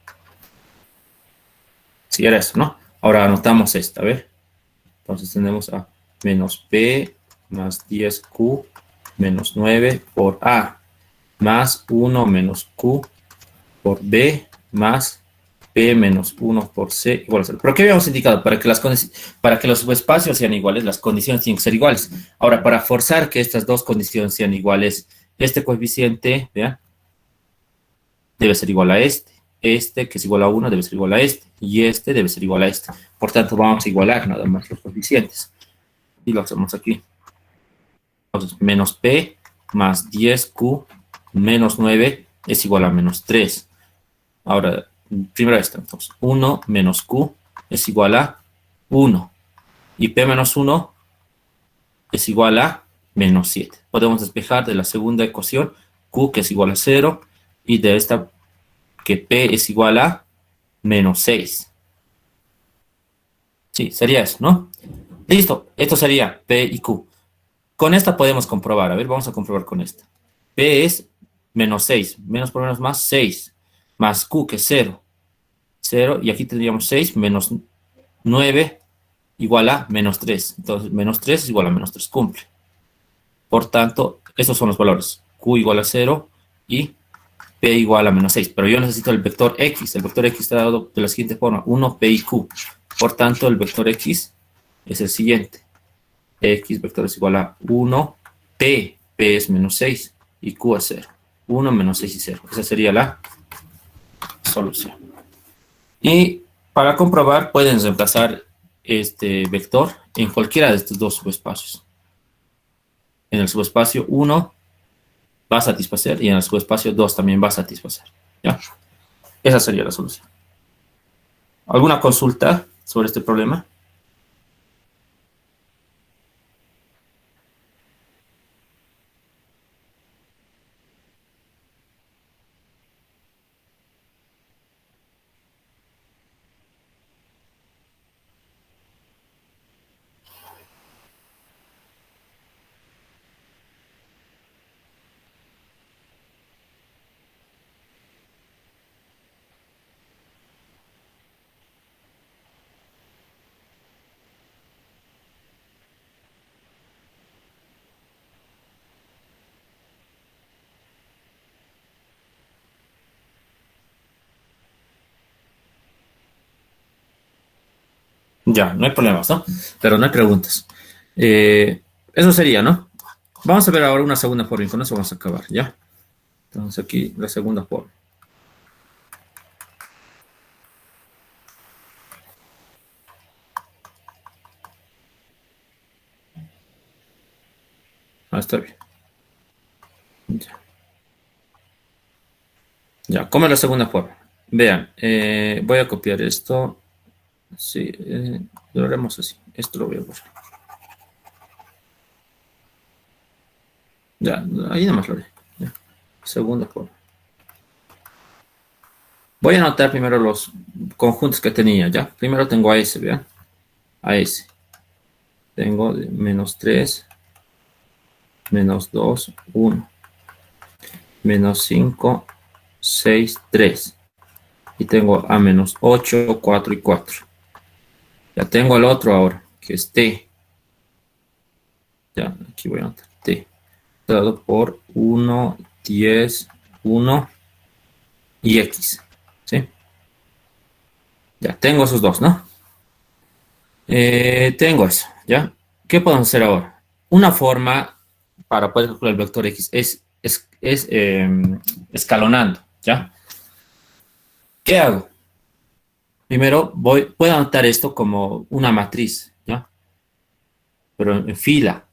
Sí, era eso, ¿no? Ahora anotamos esta, a ver. Entonces tenemos a menos P más 10Q menos 9 por A más 1 menos Q por B más P menos 1 por C igual a 0. ¿Pero qué habíamos indicado? Para que los subespacios sean iguales, las condiciones tienen que ser iguales. Ahora, para forzar que estas dos condiciones sean iguales, este coeficiente, vean, debe ser igual a este. Este, que es igual a 1, debe ser igual a este. Y este debe ser igual a este. Por tanto, vamos a igualar nada más los coeficientes. Y lo hacemos aquí. Entonces, menos P más 10Q menos 9 es igual a menos 3. Ahora, primero esto. Entonces, 1 menos Q es igual a 1. Y P menos 1 es igual a menos 7. Podemos despejar de la segunda ecuación Q, que es igual a 0, y de esta que P es igual a menos 6. Sí, sería eso, ¿no? Listo, esto sería P y Q. Con esta podemos comprobar. A ver, vamos a comprobar con esta. P es menos 6. Menos por menos más 6. Más Q, que es 0. 0, y aquí tendríamos 6 menos 9 igual a menos 3. Entonces, menos 3 es igual a menos 3. Cumple. Por tanto, estos son los valores. Q igual a 0 y P igual a menos 6. Pero yo necesito el vector X. El vector X está dado de la siguiente forma. 1, P y Q. Por tanto, el vector X es el siguiente. X vector es igual a 1, P. P es menos 6 y Q es 0. 1 menos 6 y 0. Esa sería la solución. Y para comprobar pueden reemplazar este vector en cualquiera de estos dos subespacios. En el subespacio 1 va a satisfacer y en el subespacio 2 también va a satisfacer. ¿Ya? Esa sería la solución. ¿Alguna consulta sobre este problema? Ya, no hay problemas, ¿no? Pero no hay preguntas. Eso sería, ¿no? Vamos a ver ahora una segunda forma y con eso vamos a acabar, ¿ya? Entonces aquí la segunda forma. Ah, está bien. Ya. Ya, ¿cómo es la segunda forma? Vean, voy a copiar esto. Sí, lo haremos así. Esto lo voy a borrar. Ya, ahí nada más lo haré. Ya. Segunda forma. Voy a anotar primero los conjuntos que tenía, ¿ya? Primero tengo a S, vean. A S. Tengo de menos 3, menos 2, 1. Menos 5, 6, 3. Y tengo a menos 8, 4 y 4. Ya tengo el otro ahora, que es T. Ya, aquí voy a anotar T. Dado por 1, 10, 1 y X. ¿Sí? Ya, tengo esos dos, ¿no? Tengo eso, ¿ya? ¿Qué podemos hacer ahora? Una forma para poder calcular el vector X es escalonando, ¿ya? ¿Qué hago? Primero puedo anotar esto como una matriz, ¿ya? Pero en fila.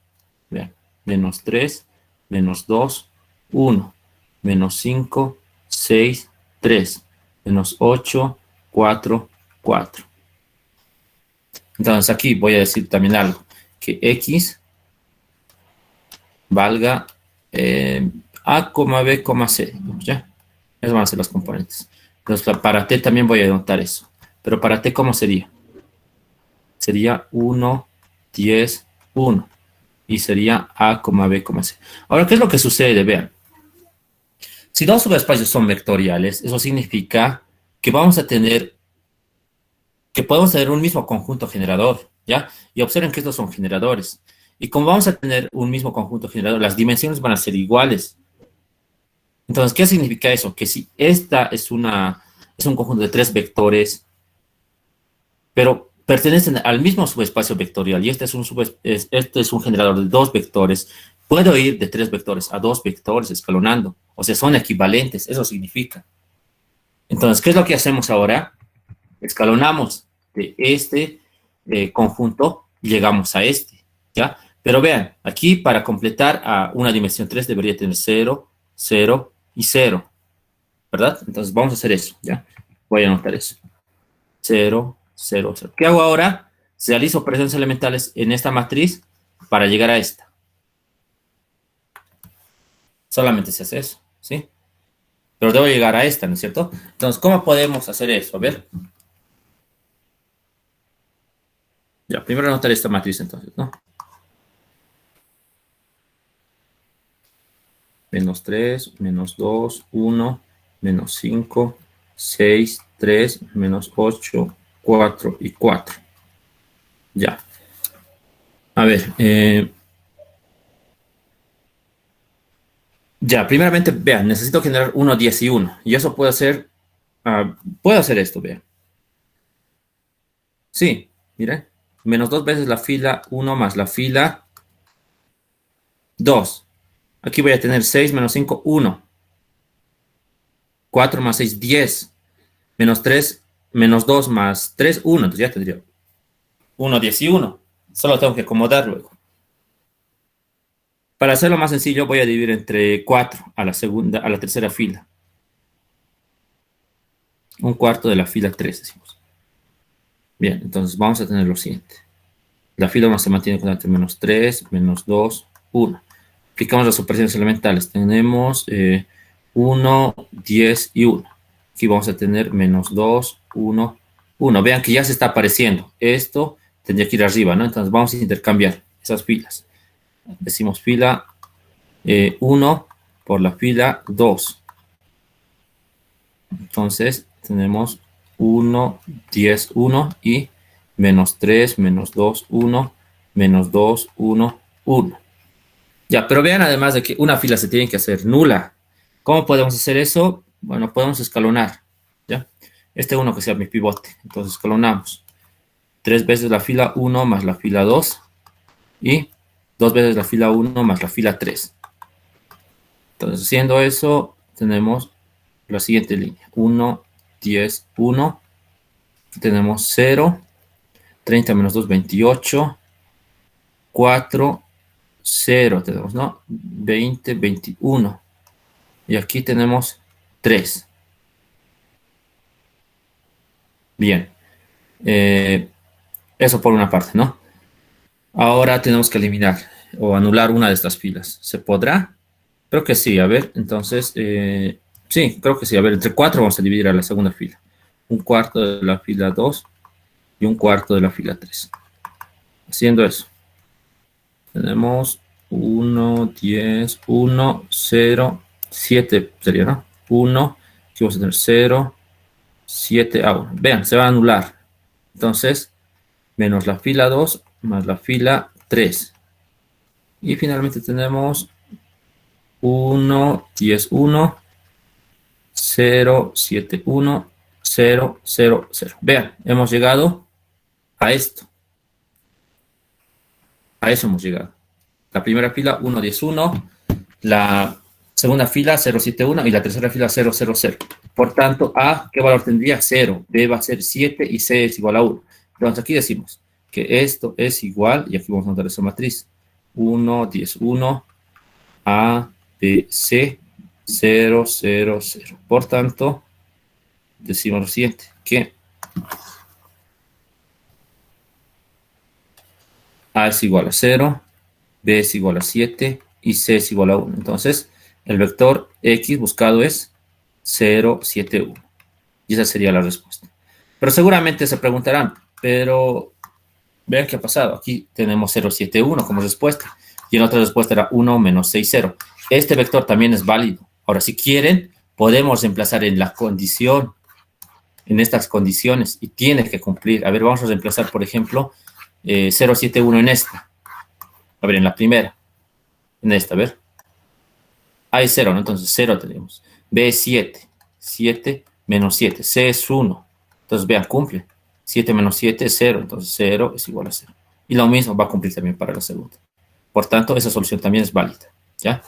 Vean, menos 3, menos 2, 1, menos 5, 6, 3, menos 8, 4, 4. Entonces aquí voy a decir también algo, que X valga A, B, C, ¿ya? Esas van a ser las componentes. Entonces para T también voy a anotar eso. Pero para T, ¿cómo sería? Sería 1, 10, 1. Y sería A, B, C. Ahora, ¿qué es lo que sucede? Vean. Si dos subespacios son vectoriales, eso significa que podemos tener un mismo conjunto generador, ¿ya? Y observen que estos son generadores. Y como vamos a tener un mismo conjunto generador, las dimensiones van a ser iguales. Entonces, ¿qué significa eso? Que si esta es un conjunto de tres vectores, pero pertenecen al mismo subespacio vectorial y este es un generador de dos vectores, puedo ir de tres vectores a dos vectores escalonando. O sea, son equivalentes, eso significa. Entonces, ¿qué es lo que hacemos ahora? Escalonamos de este conjunto y llegamos a este, ¿ya? Pero vean, aquí para completar a una dimensión 3 debería tener 0, 0 y 0, ¿verdad? Entonces vamos a hacer eso, ¿ya? Voy a anotar eso. 0, 0, 0. ¿Qué hago ahora? Realizo operaciones elementales en esta matriz para llegar a esta. Solamente se hace eso, ¿sí? Pero debo llegar a esta, ¿no es cierto? Entonces, ¿cómo podemos hacer eso? A ver. Ya, primero anotar esta matriz entonces, ¿no? Menos 3, menos 2, 1, menos 5, 6, 3, menos 8, 4 y 4. Ya. A ver, ya, primeramente, vean, necesito generar 1, 10 y 1. Y eso puedo hacer esto, vean. Sí, miren. Menos 2 veces la fila 1 más la fila 2. Aquí voy a tener 6 menos 5, 1. 4 más 6, 10. Menos 3, menos 2 más 3, 1. Entonces ya tendría 1, 10 y 1. Solo tengo que acomodar luego. Para hacerlo más sencillo, voy a dividir entre 4 a la tercera fila. Un cuarto de la fila 3, decimos. Bien, entonces vamos a tener lo siguiente. La fila 1 se mantiene constante, menos 3, menos 2, 1. Aplicamos las operaciones elementales. Tenemos 1, 10 y 1. Aquí vamos a tener menos 2, 1, 1. Vean que ya se está apareciendo. Esto tendría que ir arriba, ¿no? Entonces vamos a intercambiar esas filas. Decimos fila 1 por la fila 2. Entonces tenemos 1, 10, 1 y menos 3, menos 2, 1, menos 2, 1, 1. Ya, pero vean además de que una fila se tiene que hacer nula. ¿Cómo podemos hacer eso? Bueno, podemos escalonar, ¿ya? Este 1 que sea mi pivote. Entonces escalonamos. 3 veces la fila 1 más la fila 2 y 2 veces la fila 1 más la fila 3. Entonces, haciendo eso, tenemos la siguiente línea. 1, 10, 1. Tenemos 0. 30 menos 2, 28. 4, 0 tenemos, ¿no? 20, 21. Y aquí tenemos 3. Bien. Eso por una parte, ¿no? Ahora tenemos que eliminar o anular una de estas filas. ¿Se podrá? Creo que sí. A ver, entonces, sí, creo que sí. A ver, entre 4 vamos a dividir a la segunda fila. Un cuarto de la fila 2 y un cuarto de la fila 3. Haciendo eso. Tenemos 1, 10, 1, 0, 7 sería, ¿no? 1, aquí vamos a tener 0, 7, 1. Vean, se va a anular. Entonces, menos la fila 2 más la fila 3. Y finalmente tenemos 1, 10, 1, 0, 7, 1, 0, 0, 0. Vean, hemos llegado a esto. A eso hemos llegado. La primera fila 1, 10, 1. La segunda fila 0, 7, 1. Y la tercera fila 0, 0, 0. Por tanto, A, ¿qué valor tendría? 0. B va a ser 7 y C es igual a 1. Entonces aquí decimos que esto es igual, y aquí vamos a notar esa matriz. 1, 10, 1. A, B, C, 0, 0, 0. Por tanto, decimos lo siguiente, que A es igual a 0, B es igual a 7 y C es igual a 1. Entonces, el vector X buscado es 0, 7, 1. Y esa sería la respuesta. Pero seguramente se preguntarán, pero vean qué ha pasado. Aquí tenemos 0, 7, 1 como respuesta. Y en otra respuesta era 1 menos 6, 0. Este vector también es válido. Ahora, si quieren, podemos reemplazar en la condición, en estas condiciones, y tiene que cumplir. A ver, vamos a reemplazar, por ejemplo, 0, 7, 1 en esta. A ver, en la primera. En esta, a ver. A es 0, ¿no? Entonces 0 tenemos. B es 7. 7 menos 7. C es 1. Entonces, vean, cumple. 7 menos 7 es 0. Entonces 0 es igual a 0. Y lo mismo va a cumplir también para la segunda. Por tanto, esa solución también es válida. ¿Ya?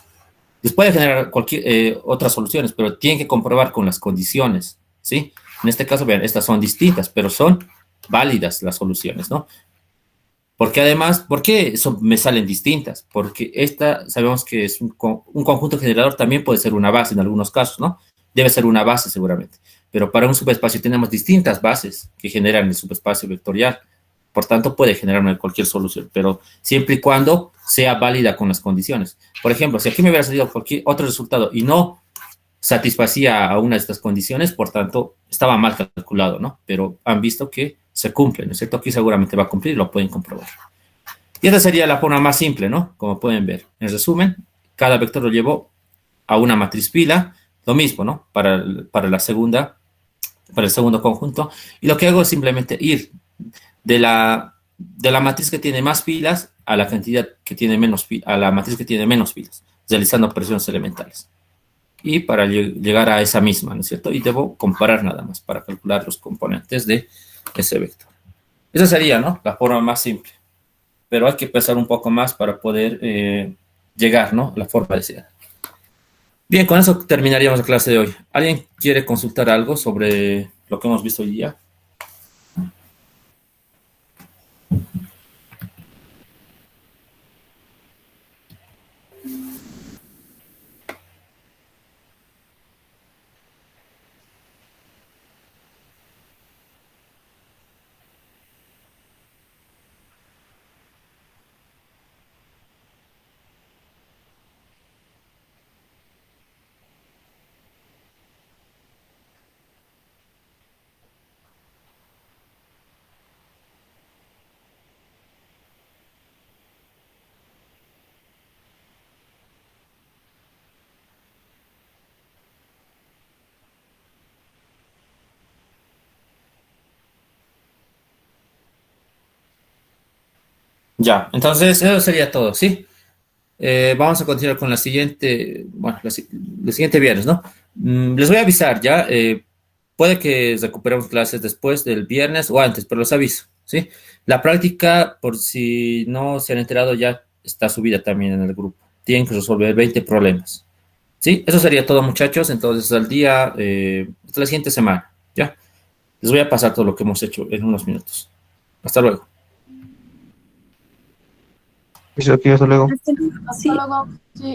Después de generar cualquier otras soluciones, pero tienen que comprobar con las condiciones. ¿Sí? En este caso, vean, estas son distintas, pero son válidas las soluciones, ¿no? Porque además, ¿por qué me salen distintas? Porque esta, sabemos que es un conjunto generador, también puede ser una base en algunos casos, ¿no? Debe ser una base seguramente. Pero para un subespacio tenemos distintas bases que generan el subespacio vectorial. Por tanto, puede generar cualquier solución, pero siempre y cuando sea válida con las condiciones. Por ejemplo, si aquí me hubiera salido cualquier otro resultado y no satisfacía a una de estas condiciones, por tanto, estaba mal calculado, ¿no? Pero han visto que se cumple, ¿no es cierto? Aquí seguramente va a cumplir, lo pueden comprobar. Y esta sería la forma más simple, ¿no? Como pueden ver. En resumen, cada vector lo llevo a una matriz fila, lo mismo, ¿no? Para el segundo conjunto. Y lo que hago es simplemente ir de la matriz que tiene más filas a la cantidad que tiene menos filas, a la matriz que tiene menos filas, realizando operaciones elementales. Y para llegar a esa misma, ¿no es cierto? Y debo comparar nada más para calcular los componentes de ese vector. Esa sería, ¿no? La forma más simple. Pero hay que pensar un poco más para poder llegar, ¿no? A la forma deseada. Bien, con eso terminaríamos la clase de hoy. ¿Alguien quiere consultar algo sobre lo que hemos visto hoy día? Ya, entonces eso sería todo, ¿sí? Vamos a continuar con la siguiente, bueno, el siguiente viernes, ¿no? Les voy a avisar ya, puede que recuperemos clases después del viernes o antes, pero los aviso, ¿sí? La práctica, por si no se han enterado, ya está subida también en el grupo. Tienen que resolver 20 problemas, ¿sí? Eso sería todo, muchachos. Entonces, al día, hasta la siguiente semana, ¿ya? Les voy a pasar todo lo que hemos hecho en unos minutos. Hasta luego. Listo, aquí, hasta luego. Sí. Hasta luego. Sí.